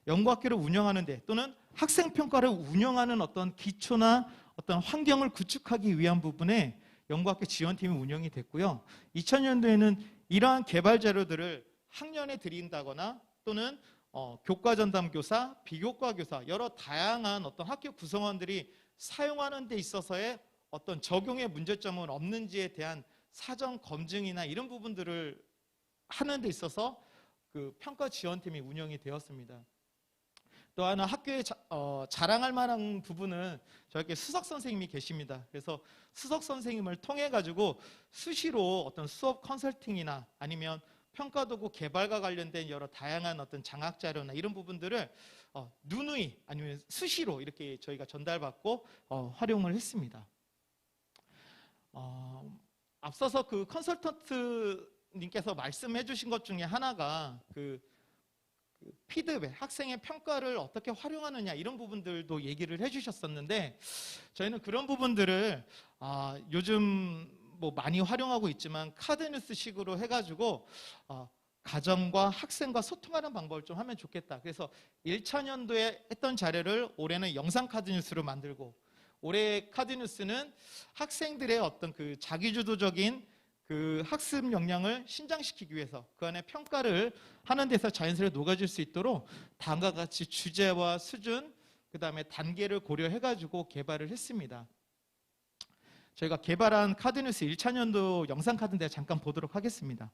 연구학교를 운영하는데 또는 학생평가를 운영하는 어떤 기초나 어떤 환경을 구축하기 위한 부분에 연구학교 지원팀이 운영이 됐고요. 2000년도에는 이러한 개발 자료들을 학년에 드린다거나 또는 교과 전담 교사, 비교과 교사 여러 다양한 어떤 학교 구성원들이 사용하는 데 있어서의 어떤 적용의 문제점은 없는지에 대한 사전 검증이나 이런 부분들을 하는 데 있어서 평가 지원팀이 운영이 되었습니다. 또 하나 학교에 자랑할 만한 부분은 저렇게 수석 선생님이 계십니다. 그래서 수석 선생님을 통해 가지고 수시로 어떤 수업 컨설팅이나 아니면 평가 도구 개발과 관련된 여러 다양한 어떤 장학 자료나 이런 부분들을 누누이 아니면 수시로 이렇게 저희가 전달받고 활용을 했습니다. 앞서서 그 컨설턴트님께서 말씀해 주신 것 중에 하나가 그 피드백, 학생의 평가를 어떻게 활용하느냐 이런 부분들도 얘기를 해주셨었는데 저희는 그런 부분들을 요즘 뭐 많이 활용하고 있지만 카드뉴스식으로 해가지고 가정과 학생과 소통하는 방법을 좀 하면 좋겠다. 그래서 1차년도에 했던 자료를 올해는 영상 카드뉴스로 만들고 올해 카드뉴스는 학생들의 어떤 그 자기주도적인 그 학습 역량을 신장시키기 위해서 그 안에 평가를 하는 데서 자연스레 녹아질 수 있도록 다음과 같이 주제와 수준, 그 다음에 단계를 고려해가지고 개발을 했습니다. 저희가 개발한 카드뉴스 1차년도 영상 카드인데 잠깐 보도록 하겠습니다.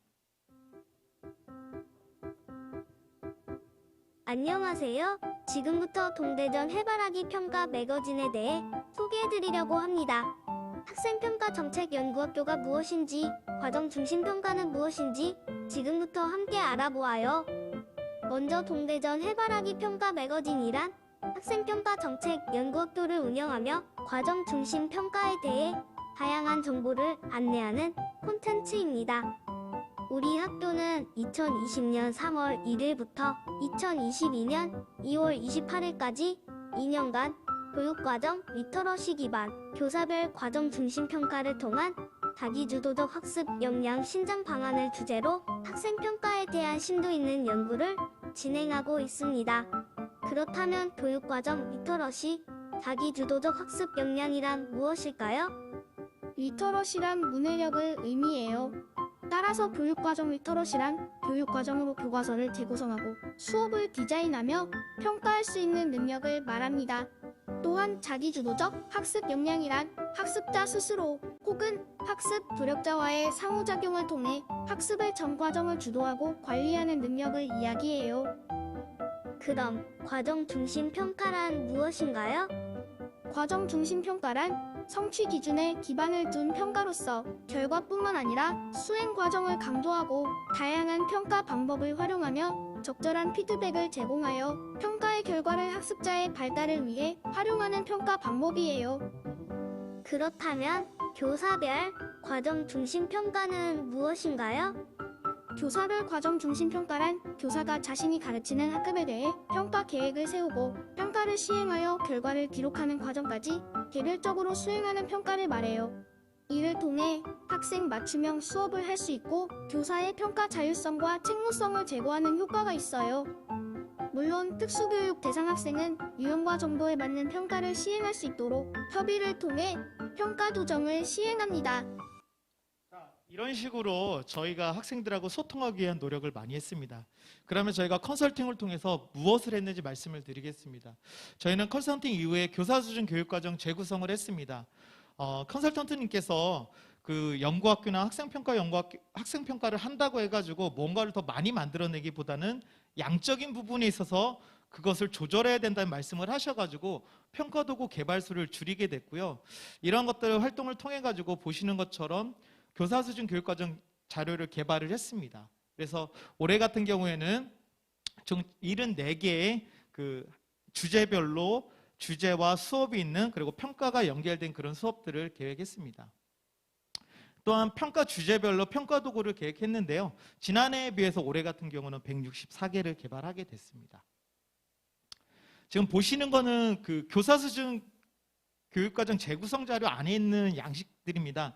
안녕하세요. 지금부터 동대전 해바라기 평가 매거진에 대해 소개해드리려고 합니다. 학생평가 정책연구학교가 무엇인지, 과정중심평가는 무엇인지 지금부터 함께 알아보아요. 먼저 동대전 해바라기 평가 매거진이란 학생평가 정책연구학교를 운영하며 과정중심평가에 대해 다양한 정보를 안내하는 콘텐츠입니다. 우리 학교는 2020년 3월 1일부터 2022년 2월 28일까지 2년간 교육과정 리터러시 기반 교사별 과정 중심 평가를 통한 자기주도적 학습 역량 신장 방안을 주제로 학생평가에 대한 심도 있는 연구를 진행하고 있습니다. 그렇다면 교육과정 리터러시 자기주도적 학습 역량이란 무엇일까요? 리터러시란 문해력을 의미해요. 따라서 교육과정 리터러시란 교육과정으로 교과서를 재구성하고 수업을 디자인하며 평가할 수 있는 능력을 말합니다. 또한 자기주도적 학습 역량이란 학습자 스스로 혹은 학습 조력자와의 상호작용을 통해 학습의 전 과정을 주도하고 관리하는 능력을 이야기해요. 그럼 과정 중심 평가란 무엇인가요? 과정 중심 평가란 성취 기준에 기반을 둔 평가로서 결과뿐만 아니라 수행 과정을 강조하고 다양한 평가 방법을 활용하며 적절한 피드백을 제공하여 평가의 결과를 학습자의 발달을 위해 활용하는 평가 방법이에요. 그렇다면 교사별 과정 중심 평가는 무엇인가요? 교사별 과정 중심 평가란 교사가 자신이 가르치는 학급에 대해 평가 계획을 세우고 평가를 시행하여 결과를 기록하는 과정까지 개별적으로 수행하는 평가를 말해요. 이를 통해 학생 맞춤형 수업을 할 수 있고 교사의 평가 자율성과 책무성을 제고하는 효과가 있어요. 물론 특수교육 대상 학생은 유형과 정도에 맞는 평가를 시행할 수 있도록 협의를 통해 평가 도정을 시행합니다. 이런 식으로 저희가 학생들하고 소통하기 위한 노력을 많이 했습니다. 그러면 저희가 컨설팅을 통해서 무엇을 했는지 말씀을 드리겠습니다. 저희는 컨설팅 이후에 교사 수준 교육과정 재구성을 했습니다. 컨설턴트님께서 그 연구학교나 학생평가를 한다고 해가지고 뭔가를 더 많이 만들어내기보다는 양적인 부분에 있어서 그것을 조절해야 된다는 말씀을 하셔가지고 평가도구 개발수를 줄이게 됐고요. 이런 것들 활동을 통해가지고 보시는 것처럼 교사 수준 교육과정 자료를 개발을 했습니다. 그래서 올해 같은 경우에는 총 74개의 그 주제별로 주제와 수업이 있는 그리고 평가가 연결된 그런 수업들을 계획했습니다. 또한 평가 주제별로 평가 도구를 계획했는데요. 지난해에 비해서 올해 같은 경우는 164개를 개발하게 됐습니다. 지금 보시는 거는 그 교사 수준 교육과정 재구성 자료 안에 있는 양식들입니다.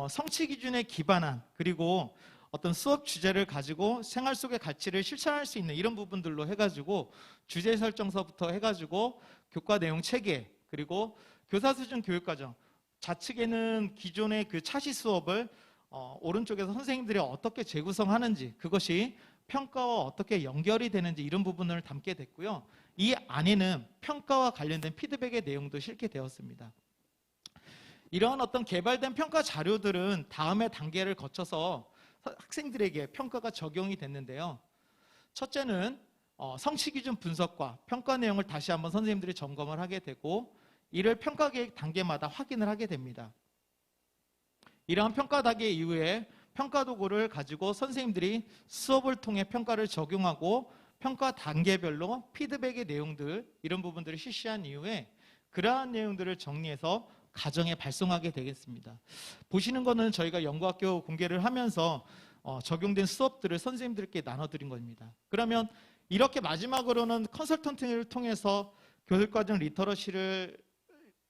성취 기준에 기반한 그리고 어떤 수업 주제를 가지고 생활 속의 가치를 실천할 수 있는 이런 부분들로 해가지고 주제 설정서부터 해가지고 교과 내용 체계 그리고 교사 수준 교육과정 좌측에는 기존의 그 차시 수업을 오른쪽에서 선생님들이 어떻게 재구성하는지 그것이 평가와 어떻게 연결이 되는지 이런 부분을 담게 됐고요. 이 안에는 평가와 관련된 피드백의 내용도 실게 되었습니다. 이러한 어떤 개발된 평가 자료들은 다음의 단계를 거쳐서 학생들에게 평가가 적용이 됐는데요. 첫째는 성취 기준 분석과 평가 내용을 다시 한번 선생님들이 점검을 하게 되고 이를 평가 계획 단계마다 확인을 하게 됩니다. 이러한 평가 단계 이후에 평가 도구를 가지고 선생님들이 수업을 통해 평가를 적용하고 평가 단계별로 피드백의 내용들 이런 부분들을 실시한 이후에 그러한 내용들을 정리해서 가정에 발송하게 되겠습니다. 보시는 거는 저희가 연구학교 공개를 하면서 적용된 수업들을 선생님들께 나눠드린 겁니다. 그러면 이렇게 마지막으로는 컨설턴트를 통해서 교육과정 리터러시를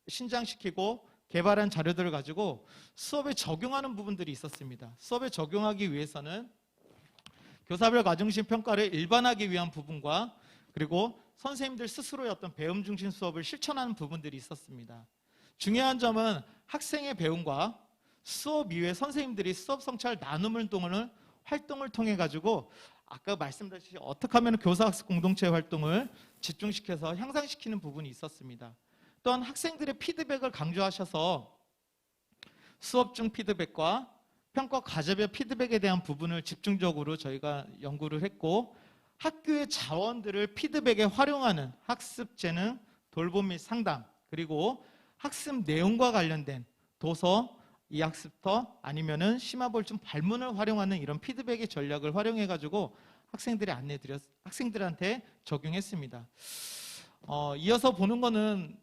신장시키고 개발한 자료들을 가지고 수업에 적용하는 부분들이 있었습니다. 수업에 적용하기 위해서는 교사별 과정중심 평가를 일반화하기 위한 부분과 그리고 선생님들 스스로의 어떤 배움 중심 수업을 실천하는 부분들이 있었습니다. 중요한 점은 학생의 배움과 수업 이후에 선생님들이 수업 성찰 나눔을 동안 활동을 통해 가지고 아까 말씀드렸듯이 어떻게 하면 교사학습 공동체 활동을 집중시켜서 향상시키는 부분이 있었습니다. 또한 학생들의 피드백을 강조하셔서 수업 중 피드백과 평가 과제별 피드백에 대한 부분을 집중적으로 저희가 연구를 했고 학교의 자원들을 피드백에 활용하는 학습 재능, 돌봄 및 상담 그리고 학습 내용과 관련된 도서, 이학습터 아니면은 심화볼중 발문을 활용하는 이런 피드백의 전략을 활용해 가지고 학생들한테 적용했습니다. 이어서 보는 거는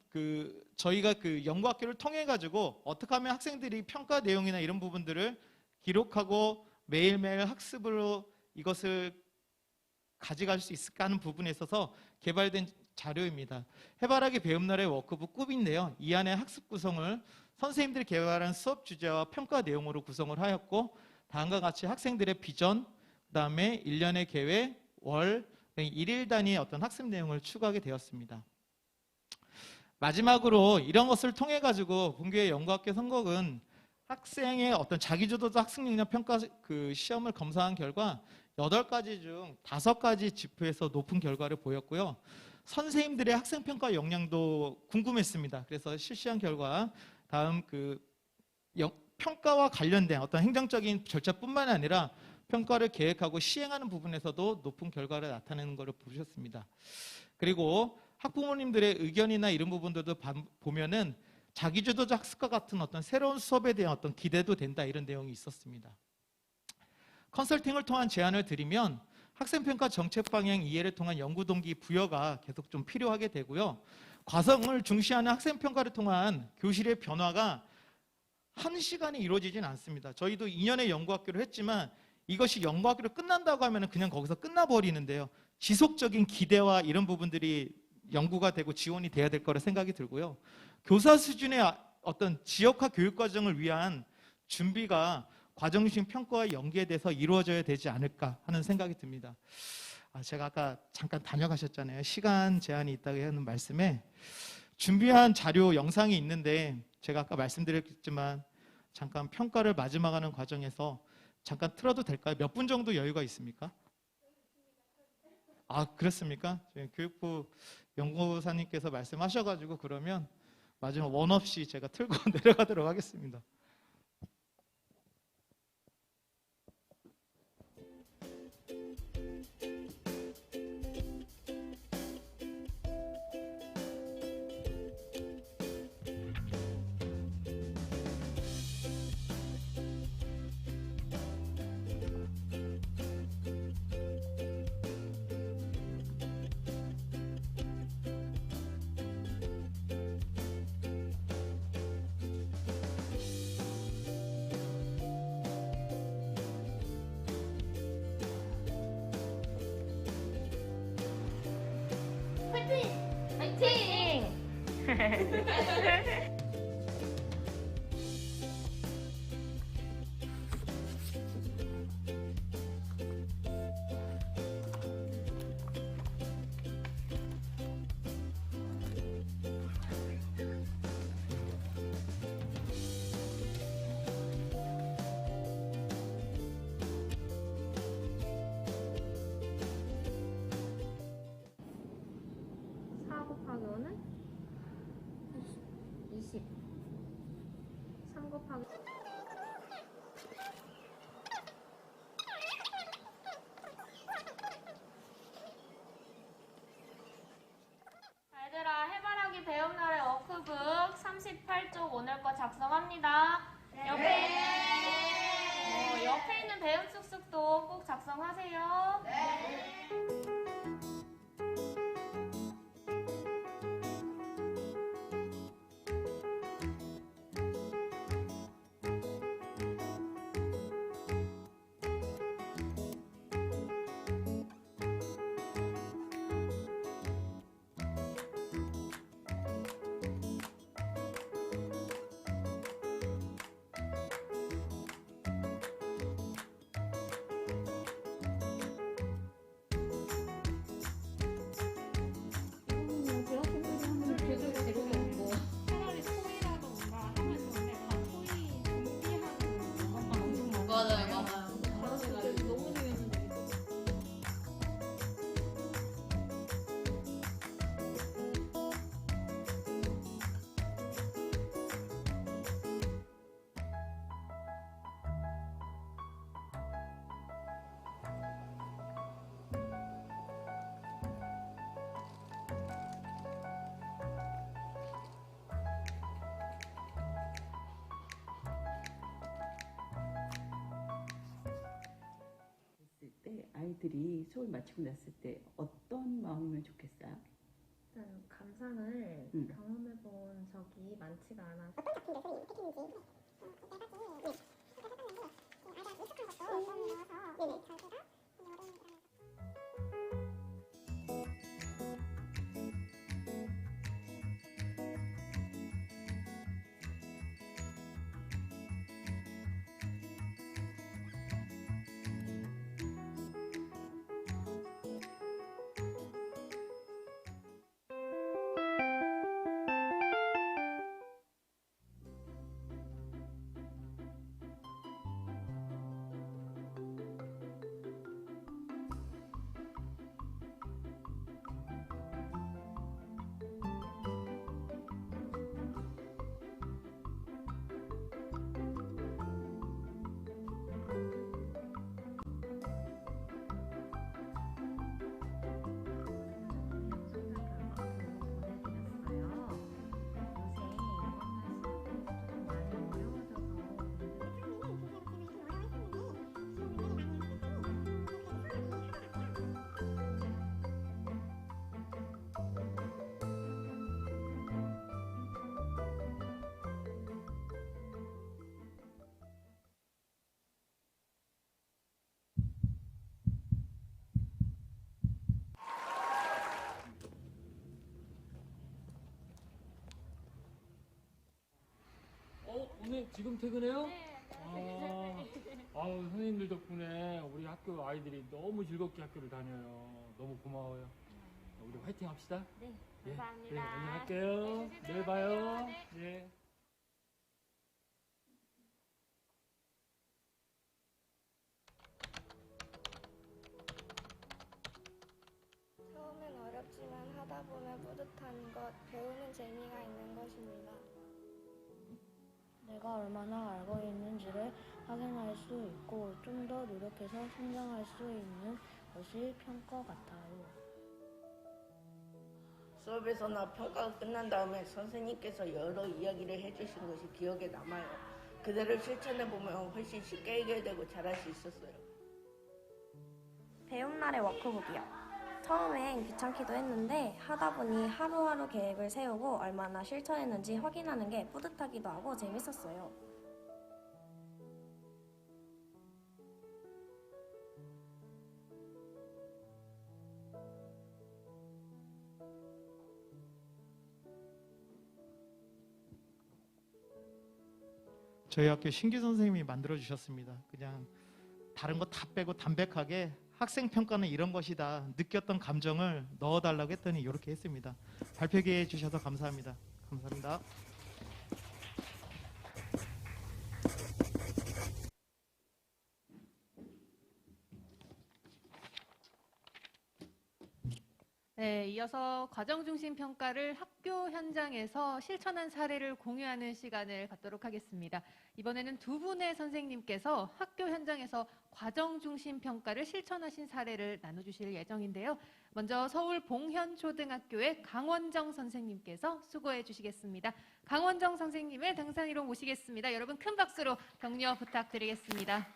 저희가 연구학교를 통해 가지고 어떻게 하면 학생들이 평가 내용이나 이런 부분들을 기록하고 매일매일 학습으로 이것을 가져갈 수 있을까 하는 부분에 있어서 개발된 자료입니다. 해바라기 배움날의 워크북 꿈인데요. 이 안에 학습 구성을 선생님들이 개발한 수업 주제와 평가 내용으로 구성을 하였고 다음과 같이 학생들의 비전, 그 다음에 1년의 계획, 월, 1일 단위의 어떤 학습 내용을 추가하게 되었습니다. 마지막으로 이런 것을 통해 가지고 본교의 연구학교 선곡은 학생의 어떤 자기주도적 학습 능력 평가 시험을 검사한 결과 8가지 중 5가지 지표에서 높은 결과를 보였고요. 선생님들의 학생평가 역량도 궁금했습니다. 그래서 실시한 결과 다음 평가와 관련된 어떤 행정적인 절차뿐만 아니라 평가를 계획하고 시행하는 부분에서도 높은 결과를 나타내는 것을 보셨습니다. 그리고 학부모님들의 의견이나 이런 부분들도 보면은 자기주도적 학습과 같은 어떤 새로운 수업에 대한 어떤 기대도 된다 이런 내용이 있었습니다. 컨설팅을 통한 제안을 드리면 학생평가 정책 방향 이해를 통한 연구 동기 부여가 계속 좀 필요하게 되고요. 과정을 중시하는 학생평가를 통한 교실의 변화가 한 시간에 이루어지진 않습니다. 저희도 2년의 연구학교를 했지만 이것이 연구학교를 끝난다고 하면 그냥 거기서 끝나버리는데요. 지속적인 기대와 이런 부분들이 연구가 되고 지원이 돼야 될 거라 생각이 들고요. 교사 수준의 어떤 지역화 교육 과정을 위한 준비가 과정중심 평가와 연계돼서 이루어져야 되지 않을까 하는 생각이 듭니다. 제가 아까 잠깐 다녀가셨잖아요. 시간 제한이 있다고 하는 말씀에 준비한 자료 영상이 있는데 제가 아까 말씀드렸지만 잠깐 평가를 마지막하는 과정에서 잠깐 틀어도 될까요? 몇 분 정도 여유가 있습니까? 그렇습니까? 교육부 연구사님께서 말씀하셔가지고 그러면 마지막 원 없이 제가 틀고 내려가도록 하겠습니다. 곱하기 5는 20. 3 곱하기 얘들아, 해바라기 배움날의 워크북 38쪽 오늘 거 작성합니다. 옆에 있는 배움 쑥쑥도 꼭 작성하세요. 아이들이 수업을 마치고 났을 때 어떤 마음이면 좋겠어요? 일단 감상을 음. 경험해본 적이 많지가 않아서 오늘 지금 퇴근해요? 네. 아우, 선생님들 덕분에 우리 학교 아이들이 너무 즐겁게 학교를 다녀요. 너무 고마워요. 우리 화이팅 합시다. 네, 예, 감사합니다. 네, 안녕 할게요. 내일 봐요. 네. 처음엔 어렵지만 하다 보면 뿌듯한 것, 배우는 재미가 있는 것입니다. 내가 얼마나 알고 있는지를 확인할 수 있고 좀 더 노력해서 성장할 수 있는 것이 평가 같아요. 수업에서나 평가가 끝난 다음에 선생님께서 여러 이야기를 해주신 것이 기억에 남아요. 그대로 실천해보면 훨씬 쉽게 해결되고 잘할 수 있었어요. 배움 날의 워크북이요. 처음엔 귀찮기도 했는데 하다 보니 하루하루 계획을 세우고 얼마나 실천했는지 확인하는 게 뿌듯하기도 하고 재밌었어요. 저희 학교 신규 선생님이 만들어 주셨습니다. 그냥 다른 거 다 빼고 담백하게 학생 평가는 이런 것이다 느꼈던 감정을 넣어달라고 했더니 이렇게 했습니다. 발표기에 해주셔서 감사합니다. 감사합니다. 네, 이어서 과정중심 평가를 학교 현장에서 실천한 사례를 공유하는 시간을 갖도록 하겠습니다. 이번에는 두 분의 선생님께서 학교 현장에서 과정중심 평가를 실천하신 사례를 나눠주실 예정인데요. 먼저 서울 봉현초등학교의 강원정 선생님께서 수고해 주시겠습니다. 강원정 선생님을 등산위로 모시겠습니다. 여러분 큰 박수로 격려 부탁드리겠습니다.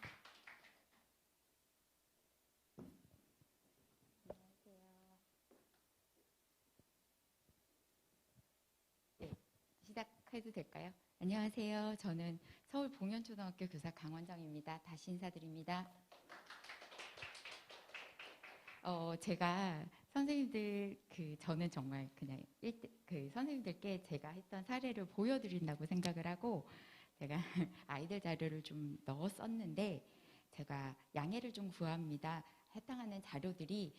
시작해도 될까요? 안녕하세요. 저는 서울 봉현초등학교 교사 강원정입니다. 다시 인사드립니다. 제가 선생님들 저는 정말 그냥 선생님들께 제가 했던 사례를 보여드린다고 생각을 하고 제가 아이들 자료를 좀 넣어 썼는데 제가 양해를 좀 구합니다. 해당하는 자료들이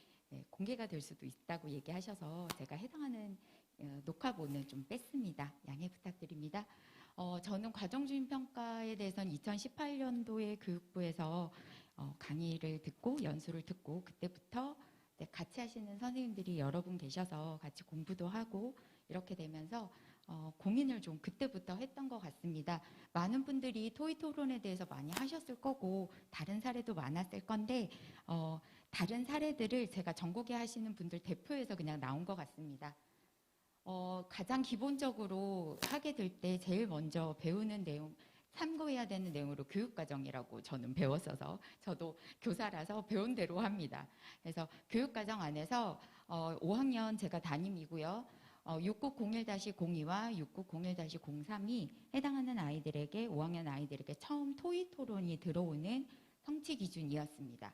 공개가 될 수도 있다고 얘기하셔서 제가 해당하는 녹화본을 좀 뺐습니다. 양해 부탁드립니다. 저는 과정주임 평가에 대해서는 2018년도에 교육부에서 강의를 듣고 연수를 듣고 그때부터 같이 하시는 선생님들이 여러 분 계셔서 같이 공부도 하고 이렇게 되면서 고민을 좀 그때부터 했던 것 같습니다. 많은 분들이 토의 토론에 대해서 많이 하셨을 거고 다른 사례도 많았을 건데 다른 사례들을 제가 전국에 하시는 분들 대표해서 그냥 나온 것 같습니다. 가장 기본적으로 하게 될 때 제일 먼저 배우는 내용, 참고해야 되는 내용으로 교육과정이라고 저는 배웠어서 저도 교사라서 배운 대로 합니다. 그래서 교육과정 안에서 5학년 제가 담임이고요. 6901-02와 6901-03이 해당하는 아이들에게 5학년 아이들에게 처음 토의 토론이 들어오는 성취 기준이었습니다.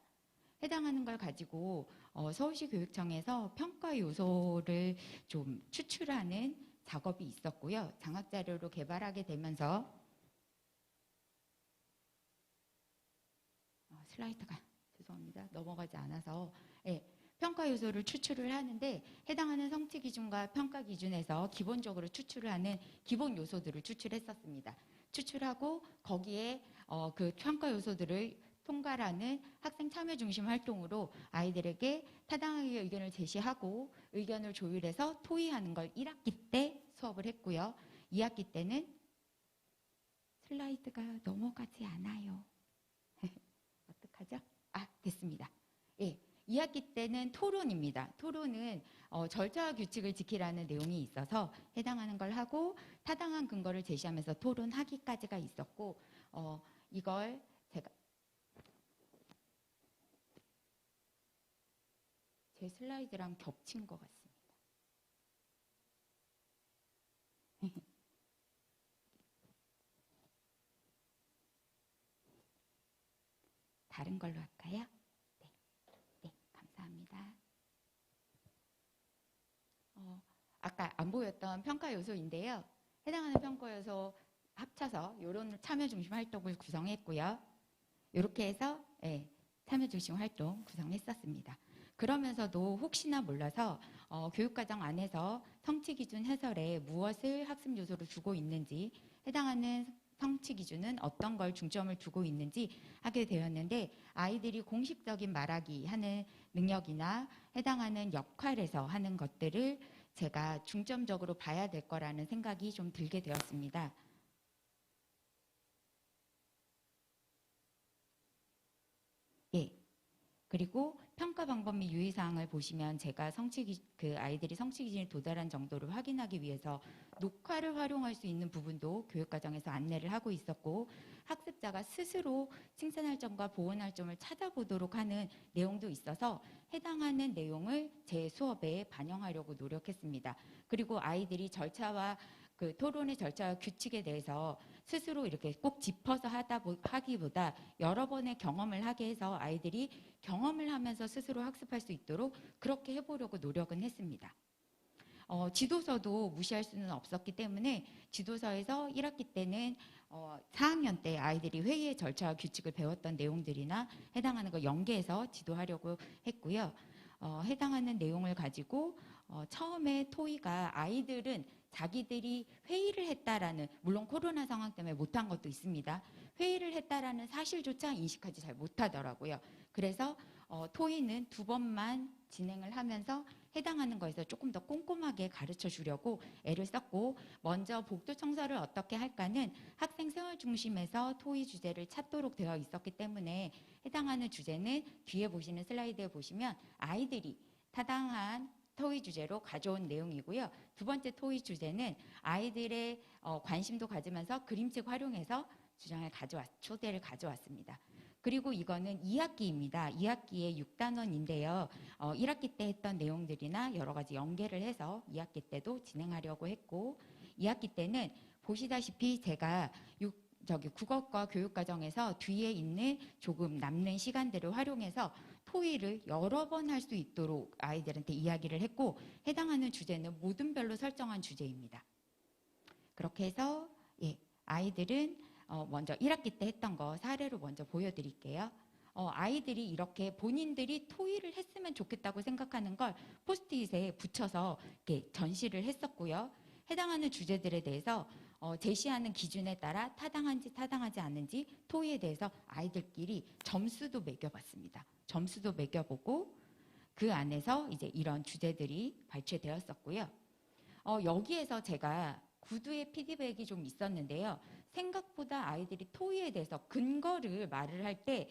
해당하는 걸 가지고 서울시 교육청에서 평가 요소를 좀 추출하는 작업이 있었고요. 장학 자료로 개발하게 되면서 슬라이드가 죄송합니다. 넘어가지 않아서 평가 요소를 추출을 하는데 해당하는 성취 기준과 평가 기준에서 기본적으로 추출을 하는 기본 요소들을 추출했었습니다. 추출하고 거기에 그 평가 요소들을 통과하는 학생 참여 중심 활동으로 아이들에게 타당하게 의견을 제시하고 의견을 조율해서 토의하는 걸 1학기 때 수업을 했고요. 2학기 때는 슬라이드가 넘어가지 않아요. 어떡하죠? 됐습니다. 2학기 때는 토론입니다. 토론은 절차와 규칙을 지키라는 내용이 있어서 해당하는 걸 하고 타당한 근거를 제시하면서 토론하기까지가 있었고 이걸 제가 제 슬라이드랑 겹친 것 같습니다. 다른 걸로 할까요? 네, 감사합니다. 아까 안 보였던 평가 요소인데요. 해당하는 평가 요소 합쳐서 이런 참여 중심 활동을 구성했고요. 이렇게 해서 참여 중심 활동 구성했었습니다. 그러면서도 혹시나 몰라서 교육과정 안에서 성취 기준 해설에 무엇을 학습 요소로 두고 있는지 해당하는 성취 기준은 어떤 걸 중점을 두고 있는지 하게 되었는데 아이들이 공식적인 말하기 하는 능력이나 해당하는 역할에서 하는 것들을 제가 중점적으로 봐야 될 거라는 생각이 좀 들게 되었습니다. 그리고 평가 방법 및 유의사항을 보시면 제가 아이들이 성취 기준에 도달한 정도를 확인하기 위해서 녹화를 활용할 수 있는 부분도 교육과정에서 안내를 하고 있었고 학습자가 스스로 칭찬할 점과 보완할 점을 찾아보도록 하는 내용도 있어서 해당하는 내용을 제 수업에 반영하려고 노력했습니다. 그리고 아이들이 절차와 그 토론의 절차와 규칙에 대해서 스스로 이렇게 꼭 짚어서 하기보다 여러 번의 경험을 하게 해서 아이들이 경험을 하면서 스스로 학습할 수 있도록 그렇게 해보려고 노력은 했습니다. 지도서도 무시할 수는 없었기 때문에 지도서에서 1학기 때는 4학년 때 아이들이 회의의 절차와 규칙을 배웠던 내용들이나 해당하는 거 연계해서 지도하려고 했고요. 해당하는 내용을 가지고 처음에 토의가 아이들은 자기들이 회의를 했다라는 물론 코로나 상황 때문에 못한 것도 있습니다. 회의를 했다라는 사실조차 인식하지 잘 못하더라고요. 그래서 토의는 2번만 진행을 하면서 해당하는 거에서 조금 더 꼼꼼하게 가르쳐 주려고 애를 썼고 먼저 복도 청소를 어떻게 할까는 학생 생활 중심에서 토의 주제를 찾도록 되어 있었기 때문에 해당하는 주제는 뒤에 보시는 슬라이드에 보시면 아이들이 타당한 토의 주제로 가져온 내용이고요. 2번째 토의 주제는 아이들의 관심도 가지면서 그림책 활용해서 초대를 가져왔습니다. 그리고 이거는 2학기입니다. 2학기의 6단원인데요. 1학기 때 했던 내용들이나 여러 가지 연계를 해서 2학기 때도 진행하려고 했고 2학기 때는 보시다시피 제가 국어과 교육과정에서 뒤에 있는 조금 남는 시간들을 활용해서 토의를 여러 번 할 수 있도록 아이들한테 이야기를 했고 해당하는 주제는 모든별로 설정한 주제입니다. 그렇게 해서 아이들은 먼저 1학기 때 했던 거 사례로 먼저 보여드릴게요. 아이들이 이렇게 본인들이 토의를 했으면 좋겠다고 생각하는 걸 포스트잇에 붙여서 이렇게 전시를 했었고요. 해당하는 주제들에 대해서 제시하는 기준에 따라 타당한지 타당하지 않은지 토의에 대해서 아이들끼리 점수도 매겨봤습니다. 점수도 매겨보고 그 안에서 이제 이런 주제들이 발췌되었었고요. 여기에서 제가 구두의 피드백이 좀 있었는데요. 생각보다 아이들이 토의에 대해서 근거를 말을 할 때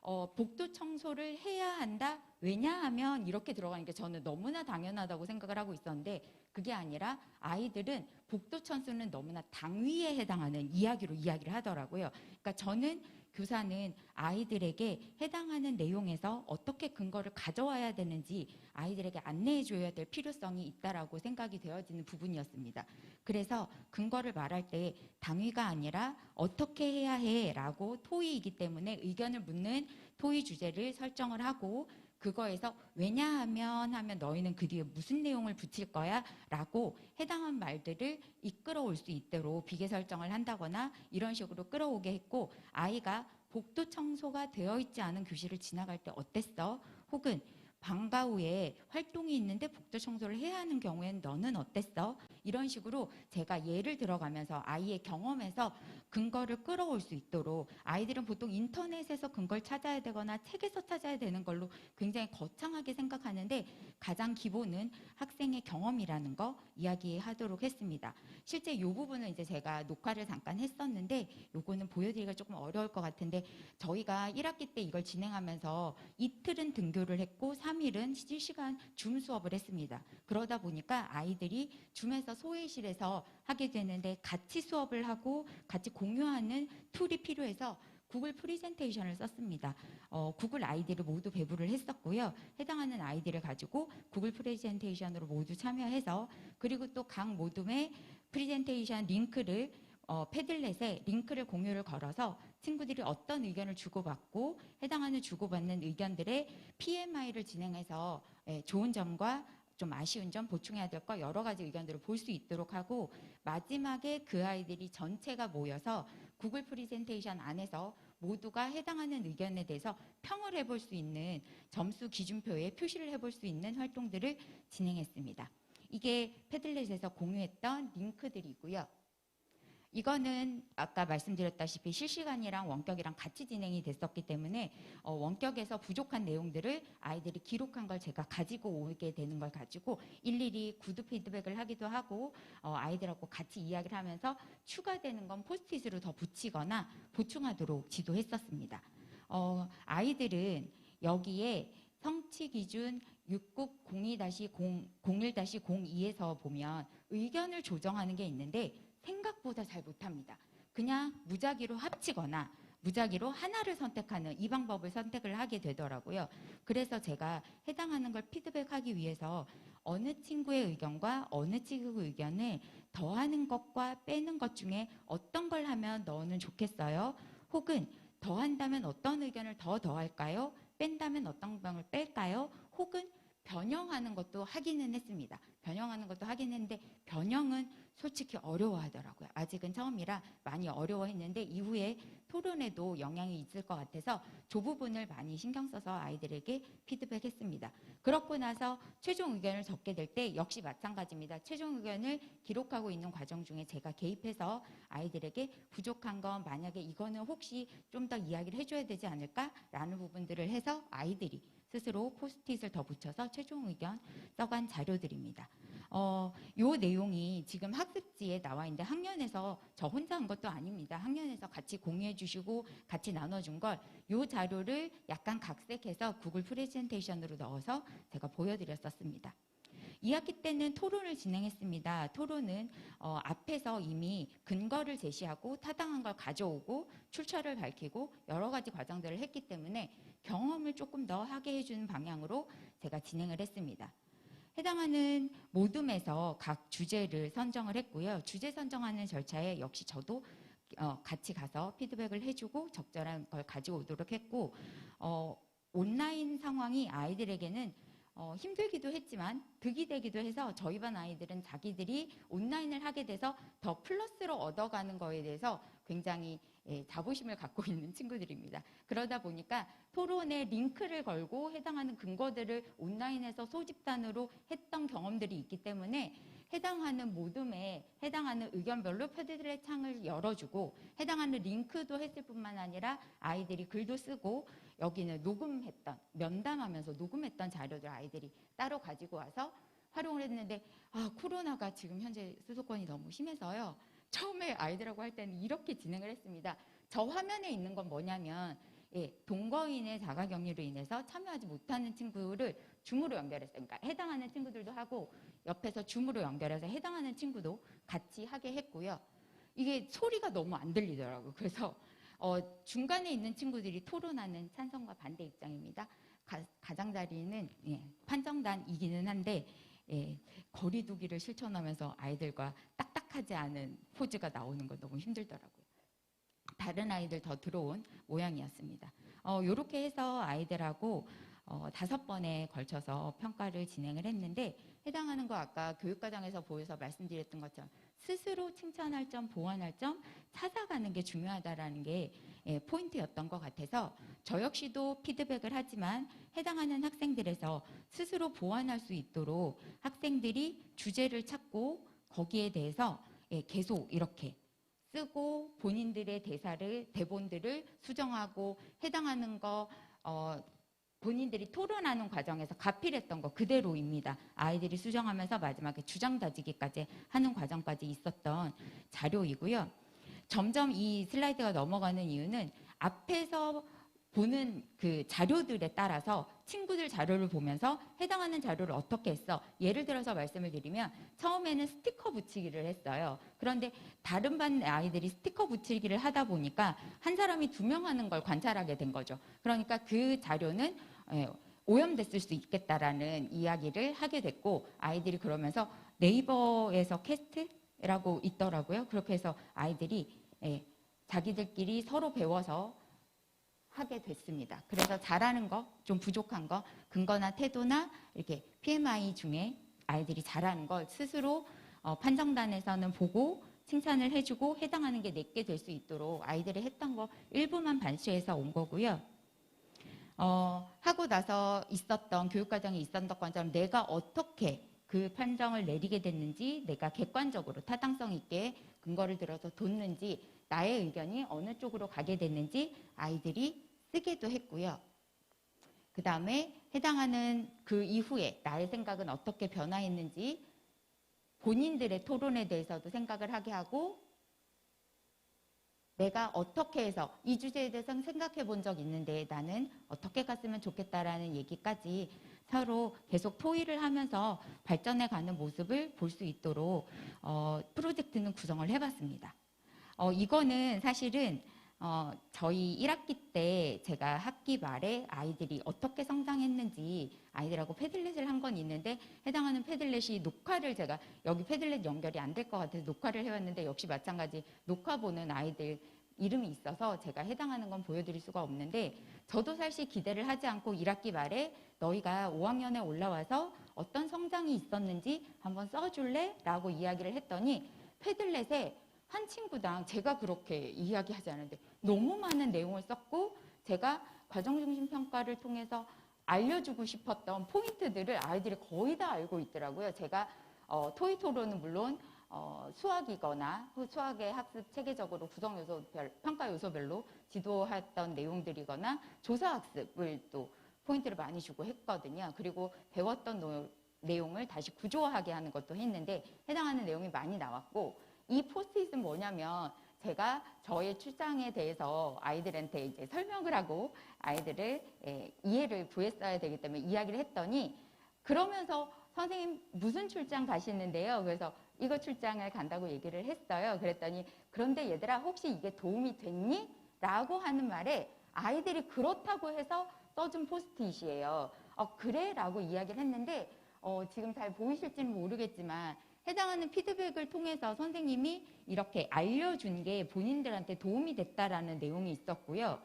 복도 청소를 해야 한다? 왜냐하면 이렇게 들어가는 게 저는 너무나 당연하다고 생각을 하고 있었는데 그게 아니라 아이들은 복도 청소는 너무나 당위에 해당하는 이야기로 이야기를 하더라고요. 그러니까 저는 교사는 아이들에게 해당하는 내용에서 어떻게 근거를 가져와야 되는지 아이들에게 안내해 줘야 될 필요성이 있다라고 생각이 되어지는 부분이었습니다. 그래서 근거를 말할 때 당위가 아니라 어떻게 해야 해라고 토의이기 때문에 의견을 묻는 토의 주제를 설정을 하고 그거에서 왜냐하면 하면 너희는 그 뒤에 무슨 내용을 붙일 거야? 라고 해당한 말들을 이끌어올 수 있도록 비계 설정을 한다거나 이런 식으로 끌어오게 했고 아이가 복도 청소가 되어 있지 않은 교실을 지나갈 때 어땠어? 혹은 방과 후에 활동이 있는데 복도 청소를 해야 하는 경우에는 너는 어땠어? 이런 식으로 제가 예를 들어가면서 아이의 경험에서 근거를 끌어올 수 있도록 아이들은 보통 인터넷에서 근거를 찾아야 되거나 책에서 찾아야 되는 걸로 굉장히 거창하게 생각하는데 가장 기본은 학생의 경험이라는 거 이야기하도록 했습니다. 실제 이 부분은 이제 제가 녹화를 잠깐 했었는데 요거는 보여드리기가 조금 어려울 것 같은데 저희가 1학기 때 이걸 진행하면서 이틀은 등교를 했고 3일은 실시간 줌 수업을 했습니다. 그러다 보니까 아이들이 줌에서 소회실에서 하게 되는데 같이 수업을 하고 같이 공유하는 툴이 필요해서 구글 프리젠테이션을 썼습니다. 구글 아이디를 모두 배부를 했었고요. 해당하는 아이디를 가지고 구글 프레젠테이션으로 모두 참여해서 그리고 또 각 모둠의 프레젠테이션 링크를 패들렛에 링크를 공유를 걸어서 친구들이 어떤 의견을 주고받고 해당하는 주고받는 의견들의 PMI를 진행해서 좋은 점과 좀 아쉬운 점, 보충해야 될 거 여러 가지 의견들을 볼 수 있도록 하고 마지막에 그 아이들이 전체가 모여서 구글 프레젠테이션 안에서 모두가 해당하는 의견에 대해서 평을 해볼 수 있는 점수 기준표에 표시를 해볼 수 있는 활동들을 진행했습니다. 이게 패들렛에서 공유했던 링크들이고요. 이거는 아까 말씀드렸다시피 실시간이랑 원격이랑 같이 진행이 됐었기 때문에 원격에서 부족한 내용들을 아이들이 기록한 걸 제가 가지고 오게 되는 걸 가지고 일일이 구두 피드백을 하기도 하고 아이들하고 같이 이야기를 하면서 추가되는 건 포스트잇으로 더 붙이거나 보충하도록 지도했었습니다. 아이들은 여기에 성취 기준 6국 02-01-02에서 보면 의견을 조정하는 게 있는데 생각보다 잘 못합니다. 그냥 무작위로 합치거나 무작위로 하나를 선택하는 이 방법을 선택을 하게 되더라고요. 그래서 제가 해당하는 걸 피드백하기 위해서 어느 친구의 의견과 어느 친구의 의견을 더하는 것과 빼는 것 중에 어떤 걸 하면 너는 좋겠어요? 혹은 더한다면 어떤 의견을 더 더할까요? 뺀다면 어떤 방을 뺄까요? 혹은 변형하는 것도 하기는 했습니다. 변형하는 것도 하긴 했는데 변형은 솔직히 어려워하더라고요. 아직은 처음이라 많이 어려워했는데 이후에 토론에도 영향이 있을 것 같아서 그 부분을 많이 신경 써서 아이들에게 피드백했습니다. 그렇고 나서 최종 의견을 적게 될 때 역시 마찬가지입니다. 최종 의견을 기록하고 있는 과정 중에 제가 개입해서 아이들에게 부족한 건 만약에 이거는 혹시 좀 더 이야기를 해줘야 되지 않을까라는 부분들을 해서 아이들이 스스로 포스트잇을 더 붙여서 최종 의견 써간 자료들입니다. 요 내용이 지금 학습지에 나와 있는데 학년에서 저 혼자 한 것도 아닙니다. 학년에서 같이 공유해 주시고 같이 나눠준 걸 요 자료를 약간 각색해서 구글 프레젠테이션으로 넣어서 제가 보여드렸었습니다. 2학기 때는 토론을 진행했습니다. 토론은 앞에서 이미 근거를 제시하고 타당한 걸 가져오고 출처를 밝히고 여러 가지 과정들을 했기 때문에 경험을 조금 더 하게 해주는 방향으로 제가 진행을 했습니다. 해당하는 모둠에서 각 주제를 선정을 했고요. 주제 선정하는 절차에 역시 저도 같이 가서 피드백을 해주고 적절한 걸 가지고 오도록 했고 온라인 상황이 아이들에게는 힘들기도 했지만 득이 되기도 해서 저희 반 아이들은 자기들이 온라인을 하게 돼서 더 플러스로 얻어가는 거에 대해서 굉장히 자부심을 갖고 있는 친구들입니다. 그러다 보니까 토론에 링크를 걸고 해당하는 근거들을 온라인에서 소집단으로 했던 경험들이 있기 때문에 해당하는 모둠에 해당하는 의견별로 패드렛 창을 열어주고 해당하는 링크도 했을 뿐만 아니라 아이들이 글도 쓰고 여기는 녹음했던 면담하면서 녹음했던 자료들 아이들이 따로 가지고 와서 활용을 했는데 코로나가 지금 현재 수도권이 너무 심해서요. 처음에 아이들하고 할 때는 이렇게 진행을 했습니다. 저 화면에 있는 건 뭐냐면 동거인의 자가격리로 인해서 참여하지 못하는 친구를 줌으로 연결했어요. 그러니까 해당하는 친구들도 하고 옆에서 줌으로 연결해서 해당하는 친구도 같이 하게 했고요. 이게 소리가 너무 안 들리더라고요. 그래서 중간에 있는 친구들이 토론하는 찬성과 반대 입장입니다. 가장자리는 판정단이기는 한데 거리 두기를 실천하면서 아이들과 딱딱하지 않은 포즈가 나오는 거 너무 힘들더라고요. 다른 아이들 더 들어온 모양이었습니다. 이렇게 해서 아이들하고 5번에 걸쳐서 평가를 진행을 했는데 해당하는 거 아까 교육과정에서 보여서 말씀드렸던 것처럼 스스로 칭찬할 점, 보완할 점 찾아가는 게 중요하다라는 게 포인트였던 것 같아서 저 역시도 피드백을 하지만 해당하는 학생들에서 스스로 보완할 수 있도록 학생들이 주제를 찾고 거기에 대해서 계속 이렇게 쓰고 본인들의 대본들을 수정하고 해당하는 거 본인들이 토론하는 과정에서 가필했던 거 그대로입니다. 아이들이 수정하면서 마지막에 주장 다지기까지 하는 과정까지 있었던 자료이고요. 점점 이 슬라이드가 넘어가는 이유는 앞에서 보는 그 자료들에 따라서 친구들 자료를 보면서 해당하는 자료를 어떻게 했어? 예를 들어서 말씀을 드리면 처음에는 스티커 붙이기를 했어요. 그런데 다른 반 아이들이 스티커 붙이기를 하다 보니까 한 사람이 2명 하는 걸 관찰하게 된 거죠. 그러니까 그 자료는 오염됐을 수 있겠다라는 이야기를 하게 됐고 아이들이 그러면서 네이버에서 캐스트라고 있더라고요. 그렇게 해서 아이들이 자기들끼리 서로 배워서 하게 됐습니다. 그래서 잘하는 거, 좀 부족한 거, 근거나 태도나 이렇게 PMI 중에 아이들이 잘하는 걸 스스로 판정단에서는 보고 칭찬을 해주고 해당하는 게 내게 될 수 있도록 아이들이 했던 거 일부만 반수해서 온 거고요. 하고 나서 있었던 교육과정에 있었던 것처럼 내가 어떻게 그 판정을 내리게 됐는지 내가 객관적으로 타당성 있게 근거를 들어서 뒀는지 나의 의견이 어느 쪽으로 가게 됐는지 아이들이 쓰기도 했고요. 그 다음에 해당하는 그 이후에 나의 생각은 어떻게 변화했는지 본인들의 토론에 대해서도 생각을 하게 하고 내가 어떻게 해서 이 주제에 대해서 생각해 본 적 있는데 나는 어떻게 갔으면 좋겠다라는 얘기까지 서로 계속 토의를 하면서 발전해 가는 모습을 볼 수 있도록 프로젝트는 구성을 해봤습니다. 이거는 사실은 저희 1학기 때 제가 학기 말에 아이들이 어떻게 성장했는지 아이들하고 패들렛을 한 건 있는데 해당하는 패들렛이 녹화를 제가 여기 패들렛 연결이 안 될 것 같아서 녹화를 해왔는데 역시 마찬가지 녹화 보는 아이들 이름이 있어서 제가 해당하는 건 보여드릴 수가 없는데 저도 사실 기대를 하지 않고 1학기 말에 너희가 5학년에 올라와서 어떤 성장이 있었는지 한번 써줄래? 라고 이야기를 했더니 패들렛에 한 친구당 제가 그렇게 이야기하지 않은데 너무 많은 내용을 썼고 제가 과정중심 평가를 통해서 알려주고 싶었던 포인트들을 아이들이 거의 다 알고 있더라고요. 제가 토의 토론은 물론 수학이거나 수학의 학습 체계적으로 구성 요소별, 평가 요소별로 지도했던 내용들이거나 조사 학습을 또 포인트를 많이 주고 했거든요. 그리고 배웠던 내용을 다시 구조화하게 하는 것도 했는데 해당하는 내용이 많이 나왔고 이 포스트잇은 뭐냐면 제가 저의 출장에 대해서 아이들한테 이제 설명을 하고 아이들을 이해를 구했어야 되기 때문에 이야기를 했더니 그러면서 선생님 무슨 출장 가시는데요? 그래서 이거 출장을 간다고 얘기를 했어요. 그랬더니 그런데 얘들아 혹시 이게 도움이 됐니? 라고 하는 말에 아이들이 그렇다고 해서 써준 포스트잇이에요. 그래? 라고 이야기를 했는데 지금 잘 보이실지는 모르겠지만 해당하는 피드백을 통해서 선생님이 이렇게 알려준 게 본인들한테 도움이 됐다라는 내용이 있었고요.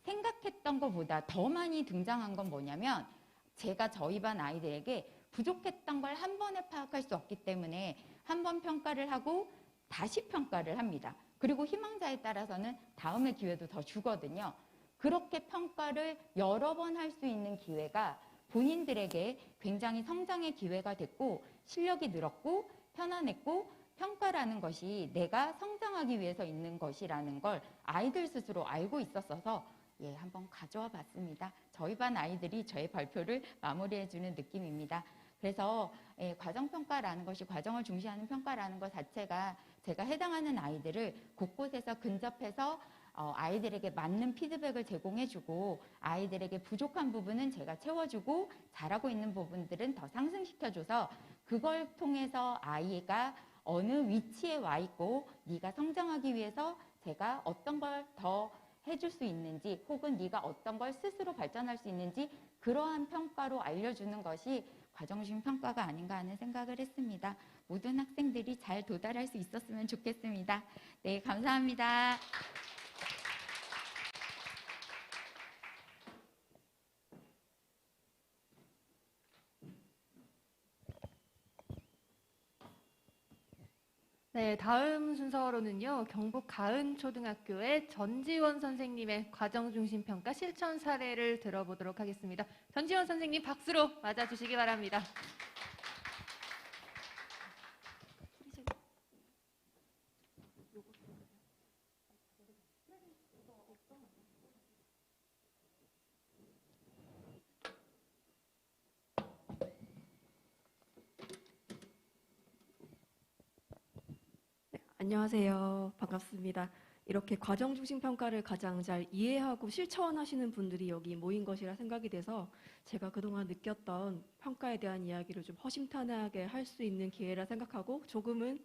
생각했던 것보다 더 많이 등장한 건 뭐냐면 제가 저희 반 아이들에게 부족했던 걸 한 번에 파악할 수 없기 때문에 한 번 평가를 하고 다시 평가를 합니다. 그리고 희망자에 따라서는 다음에 기회도 더 주거든요. 그렇게 평가를 여러 번 할 수 있는 기회가 본인들에게 굉장히 성장의 기회가 됐고 실력이 늘었고 편안했고 평가라는 것이 내가 성장하기 위해서 있는 것이라는 걸 아이들 스스로 알고 있었어서 한번 가져와 봤습니다. 저희 반 아이들이 저의 발표를 마무리해 주는 느낌입니다. 그래서 과정평가라는 것이 과정을 중시하는 평가라는 것 자체가 제가 해당하는 아이들을 곳곳에서 근접해서 아이들에게 맞는 피드백을 제공해주고 아이들에게 부족한 부분은 제가 채워주고 잘하고 있는 부분들은 더 상승시켜줘서 그걸 통해서 아이가 어느 위치에 와 있고 네가 성장하기 위해서 제가 어떤 걸 더 해줄 수 있는지 혹은 네가 어떤 걸 스스로 발전할 수 있는지 그러한 평가로 알려주는 것이 과정중심 평가가 아닌가 하는 생각을 했습니다. 모든 학생들이 잘 도달할 수 있었으면 좋겠습니다. 네, 감사합니다. 네, 다음 순서로는요, 경북 가은초등학교의 전지원 선생님의 과정중심평가 실천 사례를 들어보도록 하겠습니다. 전지원 선생님 박수로 맞아주시기 바랍니다. 안녕하세요. 반갑습니다. 이렇게 과정중심 평가를 가장 잘 이해하고 실천하시는 분들이 여기 모인 것이라 생각이 돼서 제가 그동안 느꼈던 평가에 대한 이야기를 좀 허심탄회하게 할 수 있는 기회라 생각하고 조금은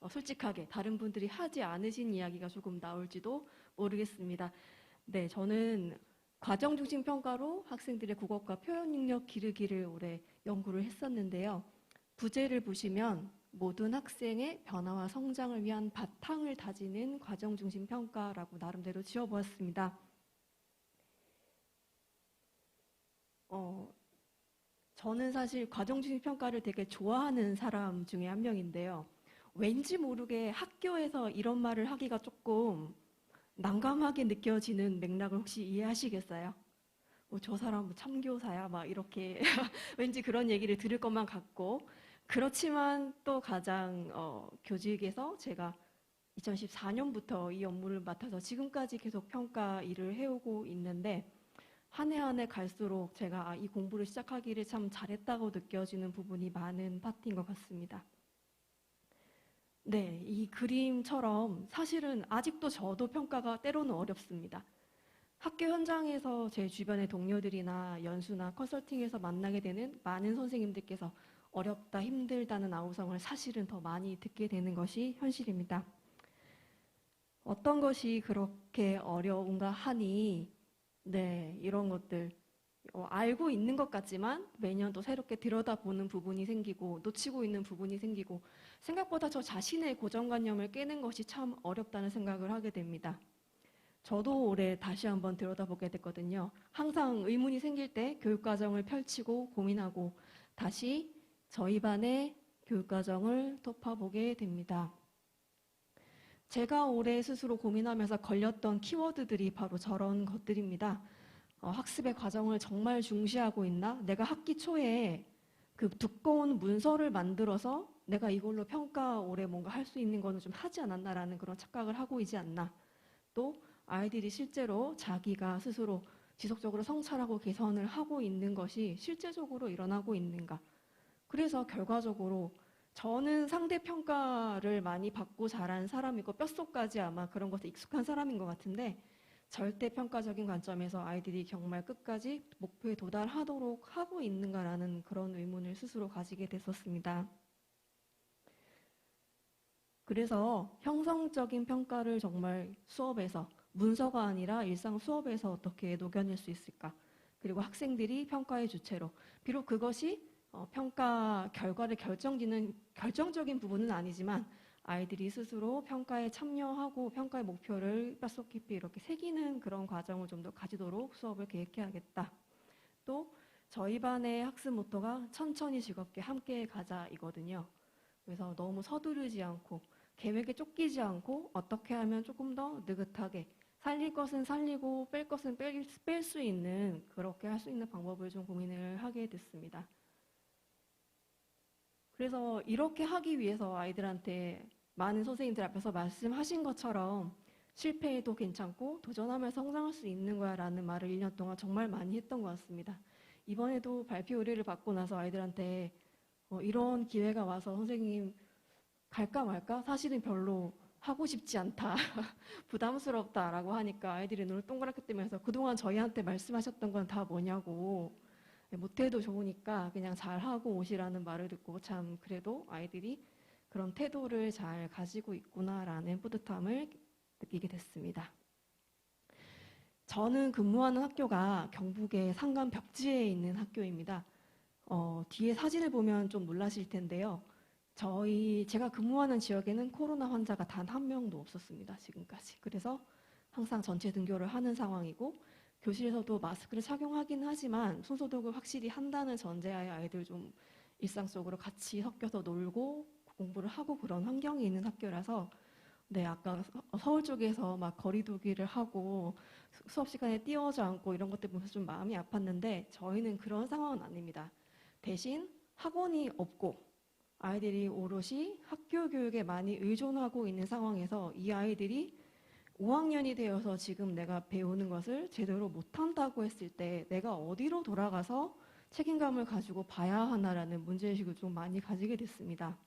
솔직하게 다른 분들이 하지 않으신 이야기가 조금 나올지도 모르겠습니다. 네, 저는 과정중심 평가로 학생들의 국어과 표현 능력 기르기를 올해 연구를 했었는데요. 부제를 보시면 모든 학생의 변화와 성장을 위한 바탕을 다지는 과정중심 평가라고 나름대로 지어보았습니다. 저는 사실 과정중심 평가를 되게 좋아하는 사람 중에 한 명인데요. 왠지 모르게 학교에서 이런 말을 하기가 조금 난감하게 느껴지는 맥락을 혹시 이해하시겠어요? 저 사람 참교사야 막 이렇게 왠지 그런 얘기를 들을 것만 같고, 그렇지만 또 가장 교직에서 제가 2014년부터 이 업무를 맡아서 지금까지 계속 평가 일을 해오고 있는데 한 해 한 해 갈수록 제가 이 공부를 시작하기를 참 잘했다고 느껴지는 부분이 많은 파트인 것 같습니다. 네, 이 그림처럼 사실은 아직도 저도 평가가 때로는 어렵습니다. 학교 현장에서 제 주변의 동료들이나 연수나 컨설팅에서 만나게 되는 많은 선생님들께서 어렵다, 힘들다는 아우성을 사실은 더 많이 듣게 되는 것이 현실입니다. 어떤 것이 그렇게 어려운가 하니, 네, 이런 것들 알고 있는 것 같지만 매년 또 새롭게 들여다보는 부분이 생기고 놓치고 있는 부분이 생기고 생각보다 저 자신의 고정관념을 깨는 것이 참 어렵다는 생각을 하게 됩니다. 저도 올해 다시 한번 들여다보게 됐거든요. 항상 의문이 생길 때 교육과정을 펼치고 고민하고 다시 저희 반의 교육과정을 덮어보게 됩니다. 제가 올해 스스로 고민하면서 걸렸던 키워드들이 바로 저런 것들입니다. 학습의 과정을 정말 중시하고 있나? 내가 학기 초에 그 두꺼운 문서를 만들어서 내가 이걸로 평가 올해 뭔가 할 수 있는 거는 좀 하지 않았나라는 그런 착각을 하고 있지 않나? 또 아이들이 실제로 자기가 스스로 지속적으로 성찰하고 개선을 하고 있는 것이 실제적으로 일어나고 있는가? 그래서 결과적으로 저는 상대 평가를 많이 받고 자란 사람이고 뼛속까지 아마 그런 것에 익숙한 사람인 것 같은데 절대 평가적인 관점에서 아이들이 정말 끝까지 목표에 도달하도록 하고 있는가라는 그런 의문을 스스로 가지게 됐었습니다. 그래서 형성적인 평가를 정말 수업에서 문서가 아니라 일상 수업에서 어떻게 녹여낼 수 있을까? 그리고 학생들이 평가의 주체로 비록 그것이 평가 결과를 결정짓는 결정적인 부분은 아니지만 아이들이 스스로 평가에 참여하고 평가의 목표를 뼛속 깊이 이렇게 새기는 그런 과정을 좀 더 가지도록 수업을 계획해야겠다. 또 저희 반의 학습 모토가 천천히 즐겁게 함께 가자이거든요. 그래서 너무 서두르지 않고 계획에 쫓기지 않고 어떻게 하면 조금 더 느긋하게 살릴 것은 살리고 뺄 것은 뺄 수 있는 그렇게 할 수 있는 방법을 좀 고민을 하게 됐습니다. 그래서 이렇게 하기 위해서 아이들한테 많은 선생님들 앞에서 말씀하신 것처럼 실패해도 괜찮고 도전하면서 성장할 수 있는 거야 라는 말을 1년 동안 정말 많이 했던 것 같습니다. 이번에도 발표 의뢰를 받고 나서 아이들한테 이런 기회가 와서 선생님 갈까 말까? 사실은 별로 하고 싶지 않다, 부담스럽다라고 하니까 아이들이 눈을 동그랗게 뜨면서 그동안 저희한테 말씀하셨던 건 다 뭐냐고, 못해도 좋으니까 그냥 잘하고 오시라는 말을 듣고 참 그래도 아이들이 그런 태도를 잘 가지고 있구나라는 뿌듯함을 느끼게 됐습니다. 저는 근무하는 학교가 경북의 산간 벽지에 있는 학교입니다. 뒤에 사진을 보면 좀 놀라실 텐데요. 제가 근무하는 지역에는 코로나 환자가 단 한 명도 없었습니다, 지금까지. 그래서 항상 전체 등교를 하는 상황이고, 교실에서도 마스크를 착용하긴 하지만 손소독을 확실히 한다는 전제하에 아이들 좀 일상 속으로 같이 섞여서 놀고 공부를 하고 그런 환경이 있는 학교라서, 네, 아까 서울 쪽에서 막 거리두기를 하고 수업 시간에 뛰어오지 않고 이런 것들 보면서 좀 마음이 아팠는데, 저희는 그런 상황은 아닙니다. 대신 학원이 없고 아이들이 오롯이 학교 교육에 많이 의존하고 있는 상황에서 이 아이들이 5학년이 되어서 지금 내가 배우는 것을 제대로 못한다고 했을 때 내가 어디로 돌아가서 책임감을 가지고 봐야 하나라는 문제의식을 좀 많이 가지게 됐습니다.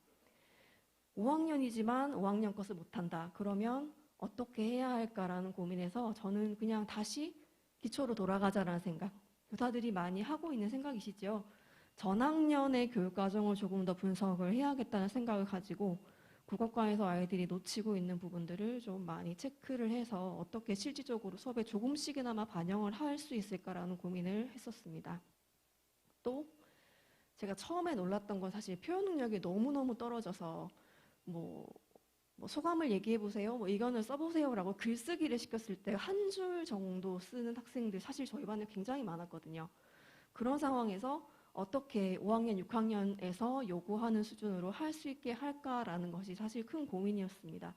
5학년이지만 5학년 것을 못한다. 그러면 어떻게 해야 할까라는 고민에서 저는 그냥 다시 기초로 돌아가자라는 생각, 교사들이 많이 하고 있는 생각이시죠. 전학년의 교육과정을 조금 더 분석을 해야겠다는 생각을 가지고 국어과에서 아이들이 놓치고 있는 부분들을 좀 많이 체크를 해서 어떻게 실질적으로 수업에 조금씩이나마 반영을 할 수 있을까라는 고민을 했었습니다. 또 제가 처음에 놀랐던 건 사실 표현 능력이 너무너무 떨어져서 뭐 소감을 얘기해 보세요, 뭐 의견을 써보세요라고 글쓰기를 시켰을 때 한 줄 정도 쓰는 학생들 사실 저희 반에 굉장히 많았거든요. 그런 상황에서 어떻게 5학년, 6학년에서 요구하는 수준으로 할 수 있게 할까라는 것이 사실 큰 고민이었습니다.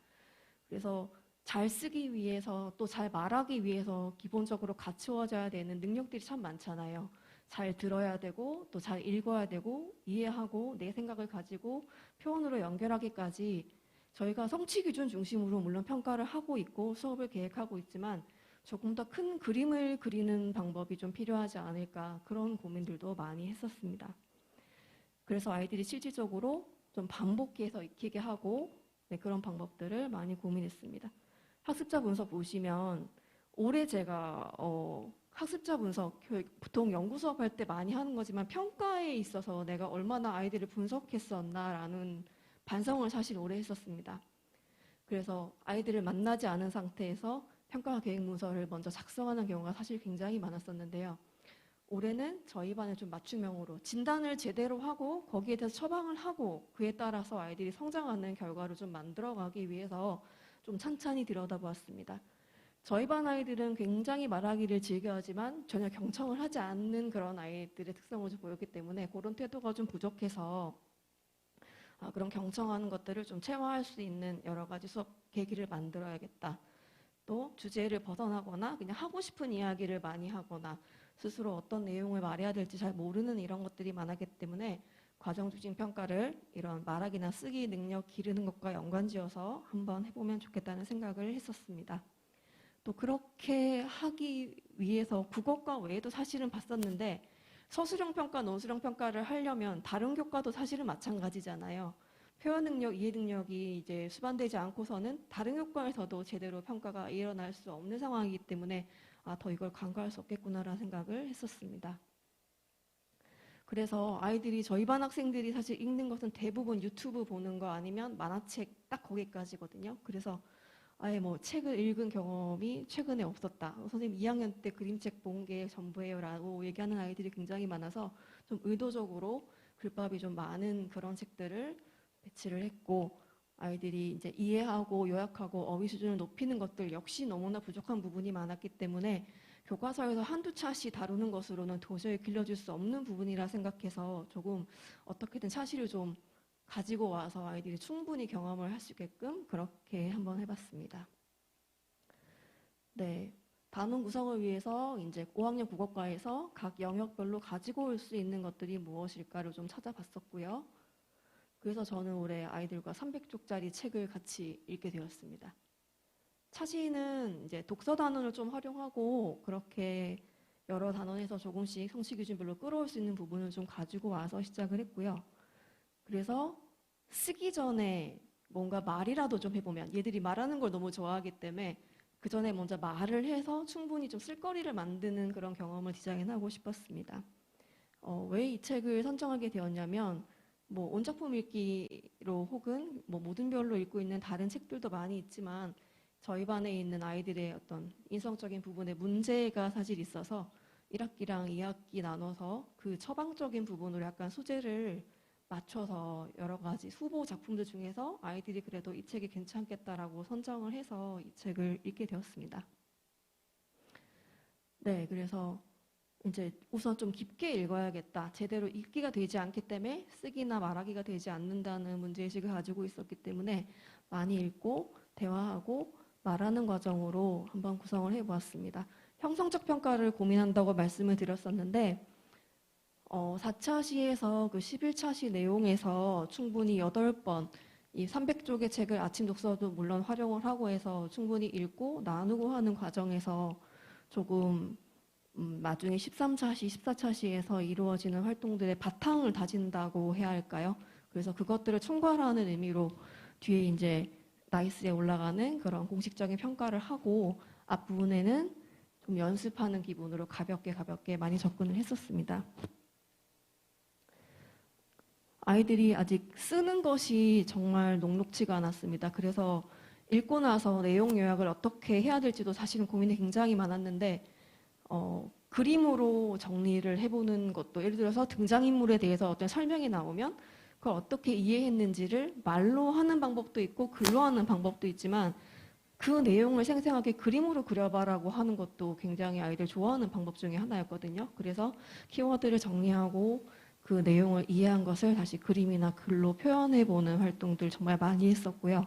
그래서 잘 쓰기 위해서 또 잘 말하기 위해서 기본적으로 갖추어져야 되는 능력들이 참 많잖아요. 잘 들어야 되고 또 잘 읽어야 되고 이해하고 내 생각을 가지고 표현으로 연결하기까지 저희가 성취 기준 중심으로 물론 평가를 하고 있고 수업을 계획하고 있지만 조금 더 큰 그림을 그리는 방법이 좀 필요하지 않을까, 그런 고민들도 많이 했었습니다. 그래서 아이들이 실질적으로 좀 반복해서 익히게 하고, 네, 그런 방법들을 많이 고민했습니다. 학습자 분석 보시면 올해 제가 학습자 분석 보통 연구 수업할 때 많이 하는 거지만 평가에 있어서 내가 얼마나 아이들을 분석했었나라는 반성을 사실 올해 했었습니다. 그래서 아이들을 만나지 않은 상태에서 평가 계획 문서를 먼저 작성하는 경우가 사실 굉장히 많았었는데요. 올해는 저희 반을 좀 맞춤형으로 진단을 제대로 하고 거기에 대해서 처방을 하고 그에 따라서 아이들이 성장하는 결과를 좀 만들어가기 위해서 좀 찬찬히 들여다보았습니다. 저희 반 아이들은 굉장히 말하기를 즐겨하지만 전혀 경청을 하지 않는 그런 아이들의 특성을 좀 보였기 때문에 그런 태도가 좀 부족해서 그런 경청하는 것들을 좀 체화할 수 있는 여러 가지 수업 계기를 만들어야겠다. 또 주제를 벗어나거나 그냥 하고 싶은 이야기를 많이 하거나 스스로 어떤 내용을 말해야 될지 잘 모르는 이런 것들이 많았기 때문에 과정 중심 평가를 이런 말하기나 쓰기 능력 기르는 것과 연관지어서 한번 해보면 좋겠다는 생각을 했었습니다. 또 그렇게 하기 위해서 국어과 외에도 사실은 봤었는데 서술형 평가, 논술형 평가를 하려면 다른 교과도 사실은 마찬가지잖아요. 표현 능력, 이해 능력이 이제 수반되지 않고서는 다른 교과에서도 제대로 평가가 일어날 수 없는 상황이기 때문에 더 이걸 간과할 수 없겠구나라는 생각을 했었습니다. 그래서 아이들이 저희 반 학생들이 사실 읽는 것은 대부분 유튜브 보는 거 아니면 만화책 딱 거기까지거든요. 그래서 아예 뭐 책을 읽은 경험이 최근에 없었다. 선생님 2학년 때 그림책 본 게 전부예요라고 얘기하는 아이들이 굉장히 많아서 좀 의도적으로 글밥이 좀 많은 그런 책들을 배치를 했고, 아이들이 이제 이해하고 요약하고 어휘 수준을 높이는 것들 역시 너무나 부족한 부분이 많았기 때문에 교과서에서 한두 차시 다루는 것으로는 도저히 길러줄 수 없는 부분이라 생각해서 조금 어떻게든 차시를 좀 가지고 와서 아이들이 충분히 경험을 할 수 있게끔 그렇게 한번 해봤습니다. 네, 단원 구성을 위해서 이제 5학년 국어과에서 각 영역별로 가지고 올 수 있는 것들이 무엇일까를 좀 찾아봤었고요. 그래서 저는 올해 아이들과 300쪽짜리 책을 같이 읽게 되었습니다. 차시는 이제 독서 단원을 좀 활용하고 그렇게 여러 단원에서 조금씩 성취 기준별로 끌어올 수 있는 부분을 좀 가지고 와서 시작을 했고요. 그래서 쓰기 전에 뭔가 말이라도 좀 해보면 얘들이 말하는 걸 너무 좋아하기 때문에 그 전에 먼저 말을 해서 충분히 좀 쓸거리를 만드는 그런 경험을 디자인하고 싶었습니다. 왜 이 책을 선정하게 되었냐면 뭐 온작품 읽기로 혹은 뭐 모든 별로 읽고 있는 다른 책들도 많이 있지만 저희 반에 있는 아이들의 어떤 인성적인 부분에 문제가 사실 있어서 1학기랑 2학기 나눠서 그 처방적인 부분으로 약간 소재를 맞춰서 여러 가지 후보 작품들 중에서 아이들이 그래도 이 책이 괜찮겠다라고 선정을 해서 이 책을 읽게 되었습니다. 네, 그래서 이제 우선 좀 깊게 읽어야겠다. 제대로 읽기가 되지 않기 때문에 쓰기나 말하기가 되지 않는다는 문제의식을 가지고 있었기 때문에 많이 읽고 대화하고 말하는 과정으로 한번 구성을 해보았습니다. 형성적 평가를 고민한다고 말씀을 드렸었는데 4차 시에서 그 11차 시 내용에서 충분히 8번 이 300쪽의 책을 아침 독서도 물론 활용을 하고 해서 충분히 읽고 나누고 하는 과정에서 조금 나중에 13차 시, 14차 시에서 이루어지는 활동들의 바탕을 다진다고 해야 할까요? 그래서 그것들을 총괄하는 의미로 뒤에 이제 나이스에 올라가는 그런 공식적인 평가를 하고 앞부분에는 좀 연습하는 기분으로 가볍게 많이 접근을 했었습니다. 아이들이 아직 쓰는 것이 정말 녹록지가 않았습니다. 그래서 읽고 나서 내용 요약을 어떻게 해야 될지도 사실은 고민이 굉장히 많았는데 그림으로 정리를 해보는 것도 예를 들어서 등장인물에 대해서 어떤 설명이 나오면 그걸 어떻게 이해했는지를 말로 하는 방법도 있고 글로 하는 방법도 있지만 그 내용을 생생하게 그림으로 그려봐라고 하는 것도 굉장히 아이들 좋아하는 방법 중에 하나였거든요. 그래서 키워드를 정리하고 그 내용을 이해한 것을 다시 그림이나 글로 표현해보는 활동들 정말 많이 했었고요.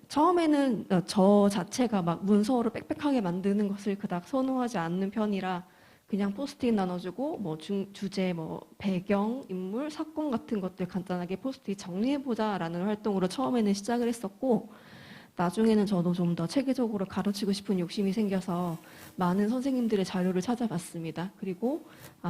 처음에는 저 자체가 막 문서로 빽빽하게 만드는 것을 그닥 선호하지 않는 편이라 그냥 포스트잇 나눠주고 뭐 주제, 뭐 배경, 인물, 사건 같은 것들 간단하게 포스트잇 정리해보자라는 활동으로 처음에는 시작을 했었고 나중에는 저도 좀 더 체계적으로 가르치고 싶은 욕심이 생겨서 많은 선생님들의 자료를 찾아봤습니다. 그리고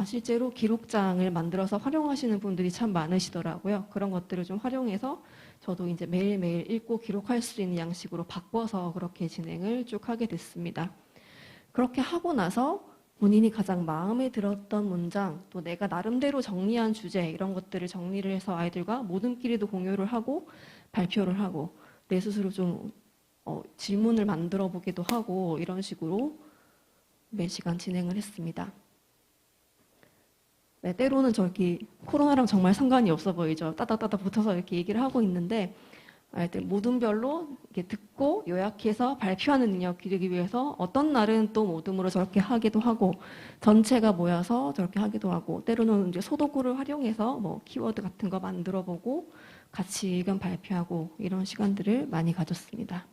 실제로 기록장을 만들어서 활용하시는 분들이 참 많으시더라고요. 그런 것들을 좀 활용해서 저도 이제 매일매일 읽고 기록할 수 있는 양식으로 바꿔서 그렇게 진행을 쭉 하게 됐습니다. 그렇게 하고 나서 본인이 가장 마음에 들었던 문장, 또 내가 나름대로 정리한 주제 이런 것들을 정리를 해서 아이들과 모둠끼리도 공유를 하고 발표를 하고 내 스스로 좀 질문을 만들어 보기도 하고 이런 식으로 매 시간 진행을 했습니다. 네, 때로는 저기 코로나랑 정말 상관이 없어 보이죠. 따닥따닥 붙어서 이렇게 얘기를 하고 있는데 아이들 모둠별로 이렇게 듣고 요약해서 발표하는 능력 기르기 위해서 어떤 날은 또 모둠으로 저렇게 하기도 하고 전체가 모여서 저렇게 하기도 하고 때로는 이제 소도구를 활용해서 뭐 키워드 같은 거 만들어 보고 같이 의견 발표하고 이런 시간들을 많이 가졌습니다.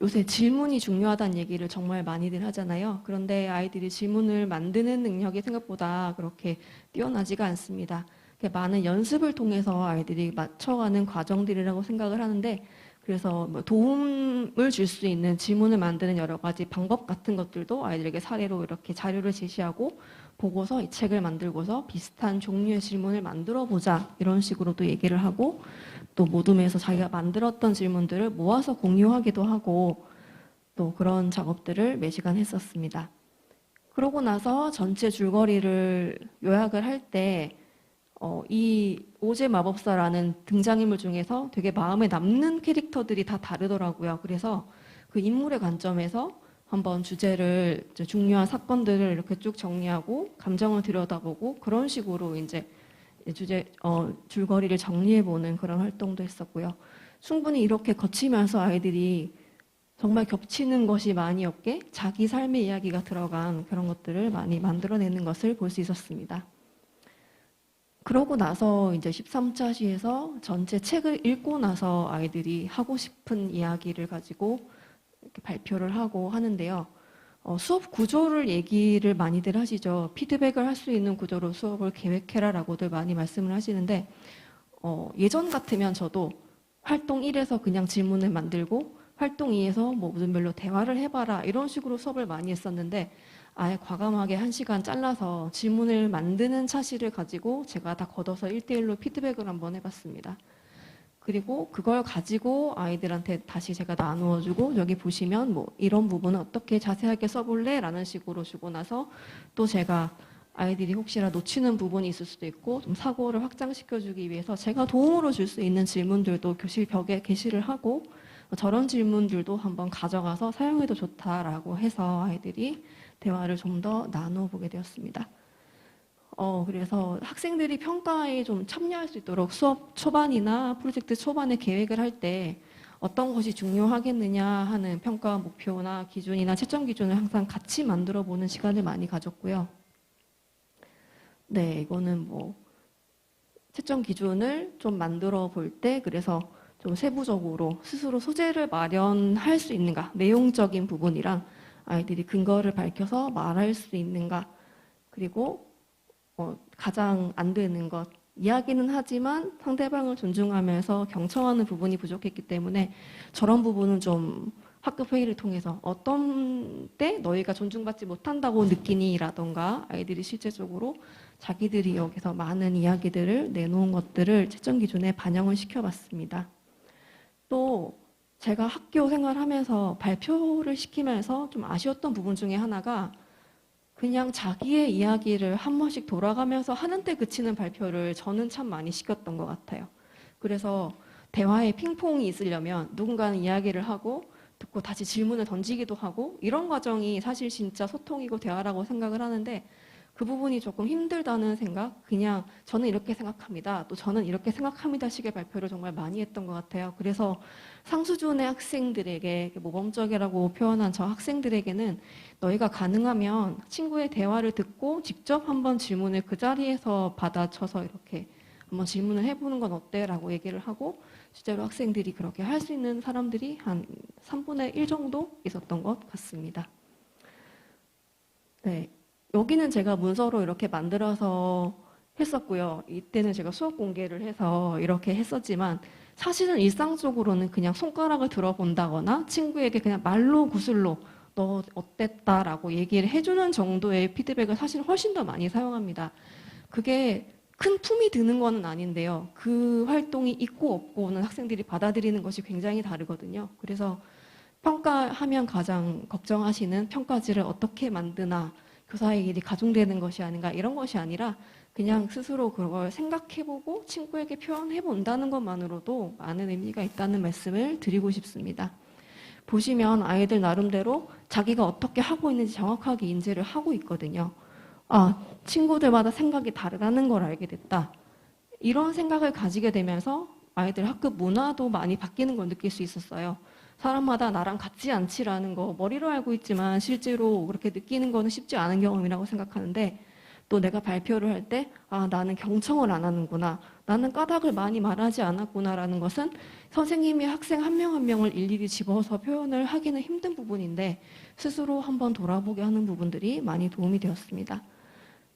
요새 질문이 중요하다는 얘기를 정말 많이들 하잖아요. 그런데 아이들이 질문을 만드는 능력이 생각보다 그렇게 뛰어나지가 않습니다. 많은 연습을 통해서 아이들이 맞춰가는 과정들이라고 생각을 하는데 그래서 뭐 도움을 줄 수 있는 질문을 만드는 여러 가지 방법 같은 것들도 아이들에게 사례로 이렇게 자료를 제시하고 보고서 이 책을 만들고서 비슷한 종류의 질문을 만들어 보자 이런 식으로도 얘기를 하고 또 모둠에서 자기가 만들었던 질문들을 모아서 공유하기도 하고 또 그런 작업들을 매시간 했었습니다. 그러고 나서 전체 줄거리를 요약을 할 때 이 오제 마법사라는 등장인물 중에서 되게 마음에 남는 캐릭터들이 다 다르더라고요. 그래서 그 인물의 관점에서 한번 주제를 중요한 사건들을 이렇게 쭉 정리하고 감정을 들여다보고 그런 식으로 이제 줄거리를 정리해보는 그런 활동도 했었고요. 충분히 이렇게 거치면서 아이들이 정말 겹치는 것이 많이 없게 자기 삶의 이야기가 들어간 그런 것들을 많이 만들어내는 것을 볼 수 있었습니다. 그러고 나서 이제 13차 시에서 전체 책을 읽고 나서 아이들이 하고 싶은 이야기를 가지고 이렇게 발표를 하고 하는데요. 수업 구조를 얘기를 많이들 하시죠. 피드백을 할 수 있는 구조로 수업을 계획해라라고들 많이 말씀을 하시는데 예전 같으면 저도 활동 1에서 그냥 질문을 만들고 활동 2에서 뭐 무슨 별로 대화를 해봐라 이런 식으로 수업을 많이 했었는데 아예 과감하게 1시간 잘라서 질문을 만드는 차시를 가지고 제가 다 걷어서 1대1로 피드백을 한번 해봤습니다. 그리고 그걸 가지고 아이들한테 다시 제가 나누어주고 여기 보시면 뭐 이런 부분은 어떻게 자세하게 써볼래? 라는 식으로 주고 나서 또 제가 아이들이 혹시나 놓치는 부분이 있을 수도 있고 좀 사고를 확장시켜주기 위해서 제가 도움으로 줄 수 있는 질문들도 교실 벽에 게시를 하고 저런 질문들도 한번 가져가서 사용해도 좋다라고 해서 아이들이 대화를 좀 더 나눠보게 되었습니다. 그래서 학생들이 평가에 좀 참여할 수 있도록 수업 초반이나 프로젝트 초반에 계획을 할 때 어떤 것이 중요하겠느냐 하는 평가 목표나 기준이나 채점 기준을 항상 같이 만들어 보는 시간을 많이 가졌고요. 네, 이거는 뭐 채점 기준을 좀 만들어 볼 때 그래서 좀 세부적으로 스스로 소재를 마련할 수 있는가, 내용적인 부분이랑 아이들이 근거를 밝혀서 말할 수 있는가, 그리고 가장 안 되는 것, 이야기는 하지만 상대방을 존중하면서 경청하는 부분이 부족했기 때문에 저런 부분은 좀 학급 회의를 통해서 어떤 때 너희가 존중받지 못한다고 느끼니라던가 아이들이 실제적으로 자기들이 여기서 많은 이야기들을 내놓은 것들을 채점 기준에 반영을 시켜봤습니다. 또 제가 학교 생활하면서 발표를 시키면서 좀 아쉬웠던 부분 중에 하나가 그냥 자기의 이야기를 한 번씩 돌아가면서 하는 때 그치는 발표를 저는 참 많이 시켰던 것 같아요. 그래서 대화에 핑퐁이 있으려면 누군가는 이야기를 하고 듣고 다시 질문을 던지기도 하고 이런 과정이 사실 진짜 소통이고 대화라고 생각을 하는데 그 부분이 조금 힘들다는 생각, 그냥 저는 이렇게 생각합니다. 또 저는 이렇게 생각합니다 식의 발표를 정말 많이 했던 것 같아요. 그래서 상수준의 학생들에게 모범적이라고 표현한 저 학생들에게는 너희가 가능하면 친구의 대화를 듣고 직접 한번 질문을 그 자리에서 받아쳐서 이렇게 한번 질문을 해보는 건 어때? 라고 얘기를 하고 실제로 학생들이 그렇게 할 수 있는 사람들이 한 3분의 1 정도 있었던 것 같습니다. 네. 여기는 제가 문서로 이렇게 만들어서 했었고요. 이때는 제가 수업 공개를 해서 이렇게 했었지만 사실은 일상적으로는 그냥 손가락을 들어본다거나 친구에게 그냥 말로 구슬로 너 어땠다라고 얘기를 해주는 정도의 피드백을 사실 훨씬 더 많이 사용합니다. 그게 큰 품이 드는 건 아닌데요. 그 활동이 있고 없고는 학생들이 받아들이는 것이 굉장히 다르거든요. 그래서 평가하면 가장 걱정하시는 평가지를 어떻게 만드나 교사의 일이 가중되는 것이 아닌가 이런 것이 아니라 그냥 스스로 그걸 생각해보고 친구에게 표현해본다는 것만으로도 많은 의미가 있다는 말씀을 드리고 싶습니다. 보시면 아이들 나름대로 자기가 어떻게 하고 있는지 정확하게 인지를 하고 있거든요. 아, 친구들마다 생각이 다르다는 걸 알게 됐다. 이런 생각을 가지게 되면서 아이들 학급 문화도 많이 바뀌는 걸 느낄 수 있었어요. 사람마다 나랑 같지 않지라는 거 머리로 알고 있지만 실제로 그렇게 느끼는 거는 쉽지 않은 경험이라고 생각하는데 또 내가 발표를 할 때 아, 나는 경청을 안 하는구나. 나는 까닭을 많이 말하지 않았구나라는 것은 선생님이 학생 한 명 한 명을 일일이 집어서 표현을 하기는 힘든 부분인데 스스로 한번 돌아보게 하는 부분들이 많이 도움이 되었습니다.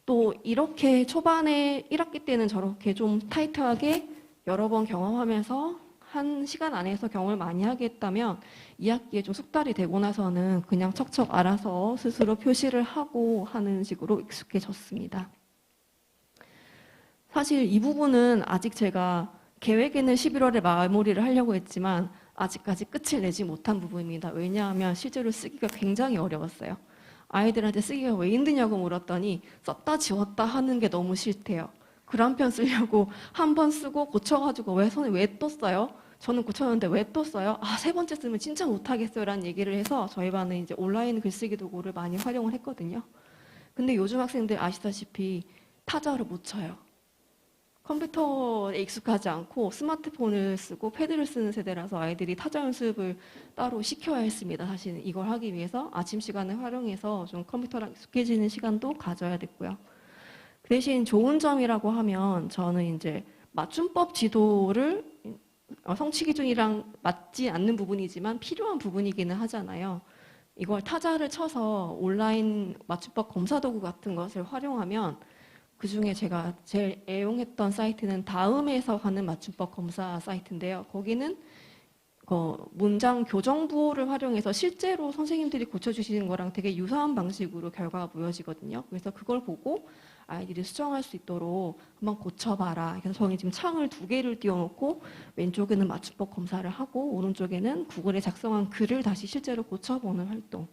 또 이렇게 초반에 1학기 때는 저렇게 좀 타이트하게 여러 번 경험하면서 한 시간 안에서 경험을 많이 하겠다면 2학기에 좀 숙달이 되고 나서는 그냥 척척 알아서 스스로 표시를 하고 하는 식으로 익숙해졌습니다. 사실 이 부분은 아직 제가 계획에는 11월에 마무리를 하려고 했지만 아직까지 끝을 내지 못한 부분입니다. 왜냐하면 실제로 쓰기가 굉장히 어려웠어요. 아이들한테 쓰기가 왜 힘드냐고 물었더니 썼다 지웠다 하는 게 너무 싫대요. 글 한 편 쓰려고 한 번 쓰고 고쳐가지고 왜 또 써요? 저는 고쳤는데 왜 또 써요? 아, 3번째 쓰면 진짜 못하겠어요 라는 얘기를 해서 저희 반은 이제 온라인 글쓰기 도구를 많이 활용을 했거든요. 근데 요즘 학생들 아시다시피 타자를 못 쳐요. 컴퓨터에 익숙하지 않고 스마트폰을 쓰고 패드를 쓰는 세대라서 아이들이 타자 연습을 따로 시켜야 했습니다. 사실은 이걸 하기 위해서 아침 시간을 활용해서 좀 컴퓨터랑 익숙해지는 시간도 가져야 됐고요. 그 대신 좋은 점이라고 하면 저는 이제 맞춤법 지도를 성취 기준이랑 맞지 않는 부분이지만 필요한 부분이기는 하잖아요. 이걸 타자를 쳐서 온라인 맞춤법 검사 도구 같은 것을 활용하면 그중에 제가 제일 애용했던 사이트는 다음에서 하는 맞춤법 검사 사이트인데요. 거기는 문장 교정 부호를 활용해서 실제로 선생님들이 고쳐주시는 거랑 되게 유사한 방식으로 결과가 보여지거든요. 그래서 그걸 보고 아이들이 수정할 수 있도록 한번 고쳐봐라. 그래서 저희 지금 창을 2개를 띄워놓고 왼쪽에는 맞춤법 검사를 하고 오른쪽에는 구글에 작성한 글을 다시 실제로 고쳐보는 활동.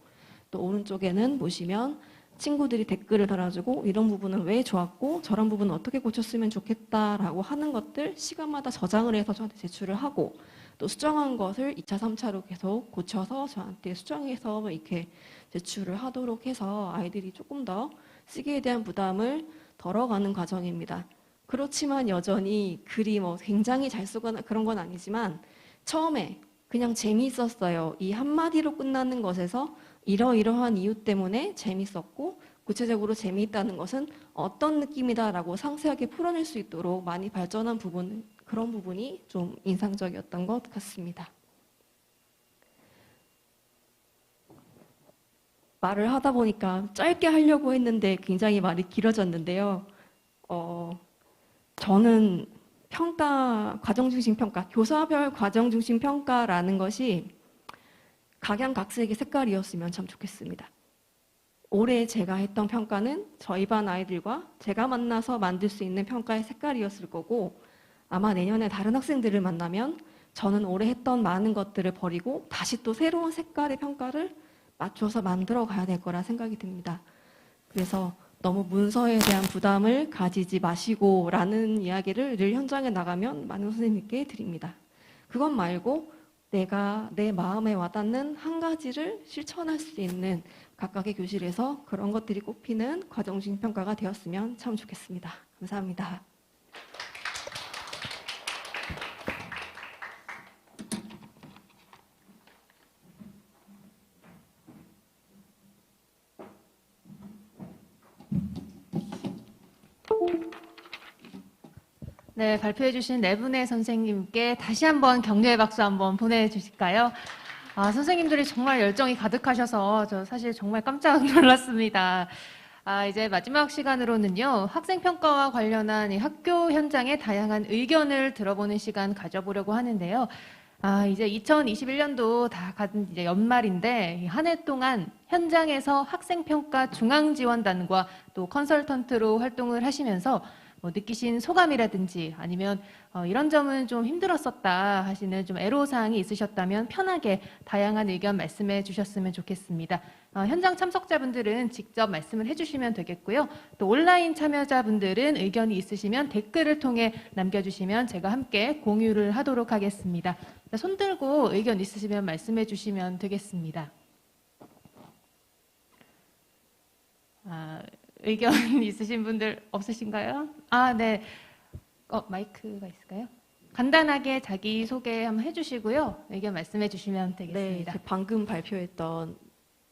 또 오른쪽에는 보시면 친구들이 댓글을 달아주고 이런 부분은 왜 좋았고 저런 부분은 어떻게 고쳤으면 좋겠다라고 하는 것들 시간마다 저장을 해서 저한테 제출을 하고 또 수정한 것을 2차, 3차로 계속 고쳐서 저한테 수정해서 이렇게 제출을 하도록 해서 아이들이 조금 더 쓰기에 대한 부담을 덜어가는 과정입니다. 그렇지만 여전히 글이 뭐 굉장히 잘 쓰거나 그런 건 아니지만 처음에 그냥 재미있었어요. 이 한마디로 끝나는 것에서 이러이러한 이유 때문에 재밌었고 구체적으로 재미있다는 것은 어떤 느낌이다라고 상세하게 풀어낼 수 있도록 많이 발전한 부분, 그런 부분이 좀 인상적이었던 것 같습니다. 말을 하다 보니까 짧게 하려고 했는데 굉장히 말이 길어졌는데요. 저는 평가, 과정중심 평가, 교사별 과정중심 평가라는 것이 각양각색의 색깔이었으면 참 좋겠습니다. 올해 제가 했던 평가는 저희 반 아이들과 제가 만나서 만들 수 있는 평가의 색깔이었을 거고 아마 내년에 다른 학생들을 만나면 저는 올해 했던 많은 것들을 버리고 다시 또 새로운 색깔의 평가를 맞춰서 만들어 가야 될 거라 생각이 듭니다. 그래서 너무 문서에 대한 부담을 가지지 마시고 라는 이야기를 늘 현장에 나가면 많은 선생님께 드립니다. 그것 말고 내가 내 마음에 와닿는 한 가지를 실천할 수 있는 각각의 교실에서 그런 것들이 꼽히는 과정중심 평가가 되었으면 참 좋겠습니다. 감사합니다. 네, 발표해주신 4분의 선생님께 다시 한번 격려의 박수 한번 보내주실까요? 선생님들이 정말 열정이 가득하셔서 저 사실 정말 깜짝 놀랐습니다. 이제 마지막 시간으로는요, 학생평가와 관련한 이 학교 현장의 다양한 의견을 들어보는 시간 가져보려고 하는데요. 이제 2021년도 다 간 이제 연말인데 한 해 동안 현장에서 학생평가 중앙지원단과 또 컨설턴트로 활동을 하시면서 느끼신 소감이라든지 아니면 이런 점은 좀 힘들었었다 하시는 좀 애로사항이 있으셨다면 편하게 다양한 의견 말씀해 주셨으면 좋겠습니다. 현장 참석자분들은 직접 말씀을 해주시면 되겠고요. 또 온라인 참여자분들은 의견이 있으시면 댓글을 통해 남겨주시면 제가 함께 공유를 하도록 하겠습니다. 손 들고 의견 있으시면 말씀해 주시면 되겠습니다. 의견 있으신 분들 없으신가요? 네. 마이크가 있을까요? 간단하게 자기소개 한번 해주시고요. 의견 말씀해 주시면 되겠습니다. 네, 방금 발표했던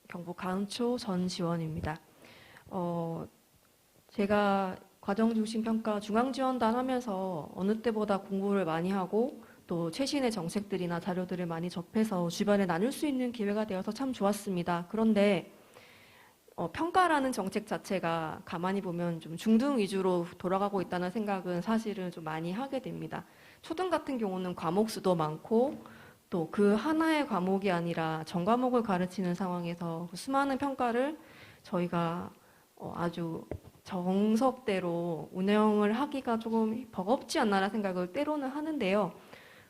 경북 가은초 전 지원입니다. 제가 과정중심평가 중앙지원단 하면서 어느 때보다 공부를 많이 하고 또 최신의 정책들이나 자료들을 많이 접해서 주변에 나눌 수 있는 기회가 되어서 참 좋았습니다. 그런데 평가라는 정책 자체가 가만히 보면 좀 중등 위주로 돌아가고 있다는 생각은 사실은 좀 많이 하게 됩니다. 초등 같은 경우는 과목 수도 많고 또 그 하나의 과목이 아니라 전 과목을 가르치는 상황에서 수많은 평가를 저희가 아주 정석대로 운영을 하기가 조금 버겁지 않나라는 생각을 때로는 하는데요.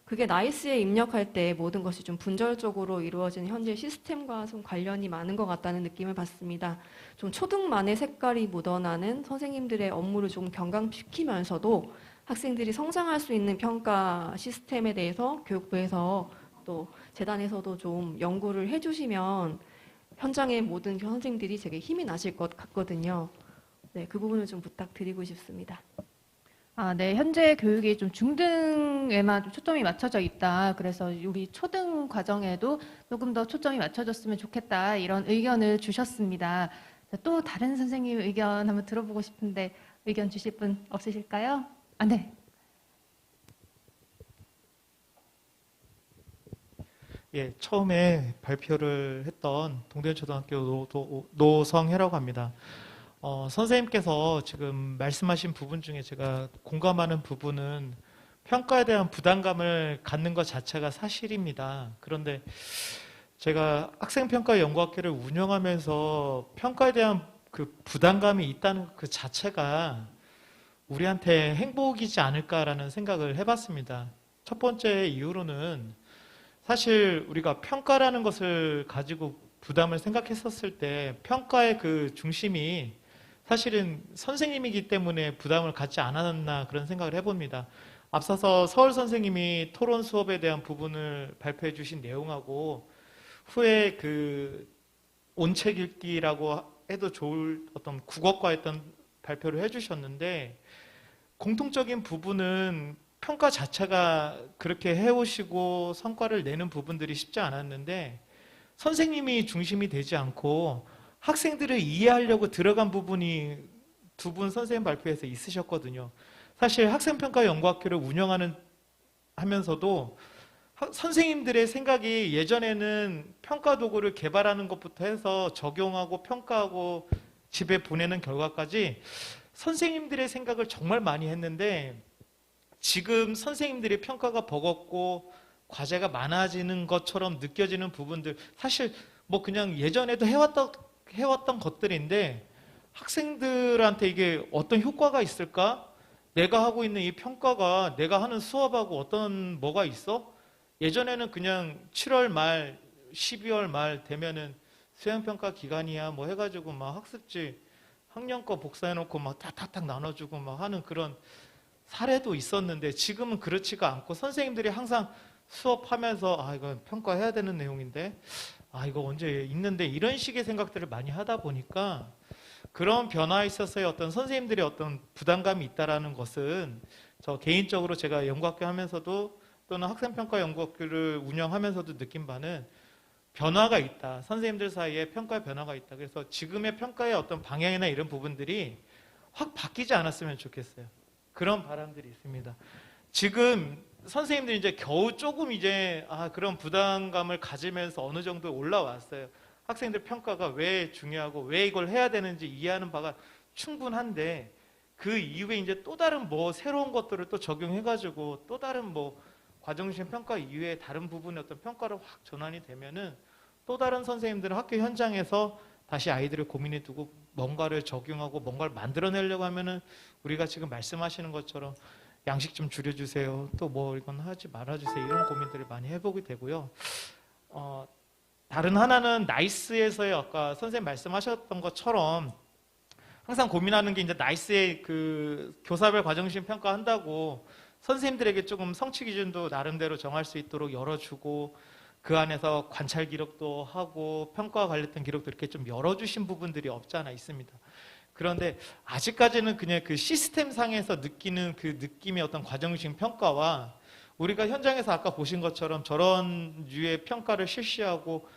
그게 나이스에 입력할 때 모든 것이 좀 분절적으로 이루어지는 현재 시스템과 좀 관련이 많은 것 같다는 느낌을 받습니다. 좀 초등만의 색깔이 묻어나는 선생님들의 업무를 좀 경감시키면서도 학생들이 성장할 수 있는 평가 시스템에 대해서 교육부에서 또 재단에서도 좀 연구를 해주시면 현장의 모든 선생님들이 되게 힘이 나실 것 같거든요. 네, 그 부분을 좀 부탁드리고 싶습니다. 네, 현재 교육이 좀 중등에만 좀 초점이 맞춰져 있다. 그래서 우리 초등 과정에도 조금 더 초점이 맞춰졌으면 좋겠다. 이런 의견을 주셨습니다. 또 다른 선생님 의견 한번 들어보고 싶은데 의견 주실 분 없으실까요? 네. 예, 처음에 발표를 했던 동대초등학교 노성혜라고 합니다. 선생님께서 지금 말씀하신 부분 중에 제가 공감하는 부분은 평가에 대한 부담감을 갖는 것 자체가 사실입니다. 그런데 제가 학생평가연구학교를 운영하면서 평가에 대한 그 부담감이 있다는 그 자체가 우리한테 행복이지 않을까라는 생각을 해봤습니다. 첫 번째 이유로는 사실 우리가 평가라는 것을 가지고 부담을 생각했었을 때 평가의 그 중심이 사실은 선생님이기 때문에 부담을 갖지 않았나 그런 생각을 해봅니다. 앞서서 서울 선생님이 토론 수업에 대한 부분을 발표해 주신 내용하고 후에 그 온책 읽기라고 해도 좋을 어떤 국어과 했던 발표를 해주셨는데 공통적인 부분은 평가 자체가 그렇게 해오시고 성과를 내는 부분들이 쉽지 않았는데 선생님이 중심이 되지 않고 학생들을 이해하려고 들어간 부분이 두 분 선생님 발표에서 있으셨거든요. 사실 학생평가연구학교를 운영하면서도 선생님들의 생각이 예전에는 평가 도구를 개발하는 것부터 해서 적용하고 평가하고 집에 보내는 결과까지 선생님들의 생각을 정말 많이 했는데 지금 선생님들의 평가가 버겁고 과제가 많아지는 것처럼 느껴지는 부분들 사실 뭐 그냥 예전에도 해왔던 것들인데 학생들한테 이게 어떤 효과가 있을까? 내가 하고 있는 이 평가가 내가 하는 수업하고 어떤 뭐가 있어? 예전에는 그냥 7월 말, 12월 말 되면은 수행평가 기간이야 뭐 해가지고 막 학습지 학년 거 복사해놓고 막 탁탁탁 나눠주고 막 하는 그런 사례도 있었는데 지금은 그렇지가 않고 선생님들이 항상 수업하면서 아 이거 평가해야 되는 내용인데 아 이거 언제 있는데 이런 식의 생각들을 많이 하다 보니까 그런 변화에 있어서의 어떤 선생님들의 어떤 부담감이 있다라는 것은 저 개인적으로 제가 연구학교 하면서도 또는 학생평가연구학교를 운영하면서도 느낀 바는 변화가 있다. 선생님들 사이에 평가의 변화가 있다. 그래서 지금의 평가의 어떤 방향이나 이런 부분들이 확 바뀌지 않았으면 좋겠어요. 그런 바람들이 있습니다. 지금 선생님들이 이제 겨우 조금 이제 그런 부담감을 가지면서 어느 정도 올라왔어요. 학생들 평가가 왜 중요하고 왜 이걸 해야 되는지 이해하는 바가 충분한데 그 이후에 이제 또 다른 뭐 새로운 것들을 또 적용해가지고 또 다른 뭐 과정중심 평가 이외에 다른 부분의 어떤 평가로 확 전환이 되면은 또 다른 선생님들은 학교 현장에서 다시 아이들을 고민해 두고 뭔가를 적용하고 뭔가를 만들어내려고 하면은 우리가 지금 말씀하시는 것처럼 양식 좀 줄여주세요. 또 뭐 이건 하지 말아주세요. 이런 고민들을 많이 해보게 되고요. 다른 하나는 나이스에서의 아까 선생님 말씀하셨던 것처럼 항상 고민하는 게 이제 나이스의 그 교사별 과정중심 평가한다고 선생님들에게 조금 성취 기준도 나름대로 정할 수 있도록 열어주고 그 안에서 관찰 기록도 하고 평가와 관련된 기록도 이렇게 좀 열어주신 부분들이 없지 않아 있습니다. 그런데 아직까지는 그냥 그 시스템 상에서 느끼는 그 느낌의 어떤 과정중심 평가와 우리가 현장에서 아까 보신 것처럼 저런 류의 평가를 실시하고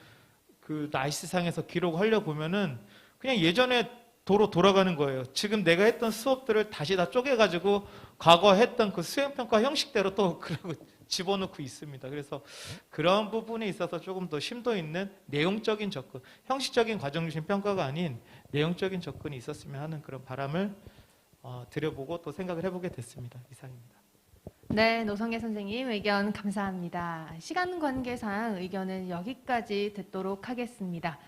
그 나이스 상에서 기록하려 보면은 그냥 예전에 도로 돌아가는 거예요. 지금 내가 했던 수업들을 다시 다 쪼개가지고 과거 했던 그 수행평가 형식대로 또 그러고 집어넣고 있습니다. 그래서 그런 부분에 있어서 조금 더 심도 있는 내용적인 접근, 형식적인 과정중심 평가가 아닌 내용적인 접근이 있었으면 하는 그런 바람을 드려보고 또 생각을 해보게 됐습니다. 이상입니다. 네, 노성애 선생님 의견 감사합니다. 시간 관계상 의견은 여기까지 듣도록 하겠습니다.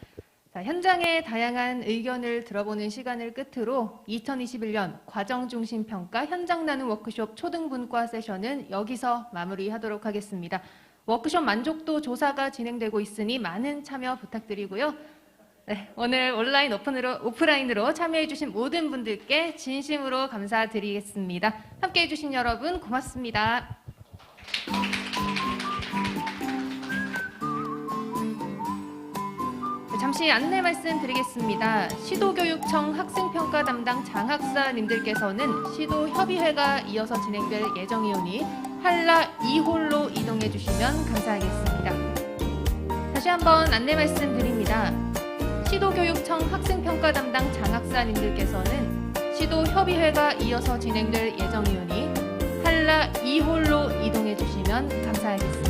자, 현장의 다양한 의견을 들어보는 시간을 끝으로 2021년 과정중심평가 현장 나눔 워크숍 초등분과 세션은 여기서 마무리하도록 하겠습니다. 워크숍 만족도 조사가 진행되고 있으니 많은 참여 부탁드리고요. 네, 오늘 온라인 오프라인으로 참여해주신 모든 분들께 진심으로 감사드리겠습니다. 함께해주신 여러분 고맙습니다. 잠시 안내 말씀드리겠습니다. 시도교육청 학생평가 담당 장학사님들께서는 시도협의회가 이어서 진행될 예정이오니 한라 2홀로 이동해 주시면 감사하겠습니다. 다시 한번 안내 말씀드립니다. 시도교육청 학생평가 담당 장학사님들께서는 시도협의회가 이어서 진행될 예정이오니 한라 2홀로 이동해 주시면 감사하겠습니다.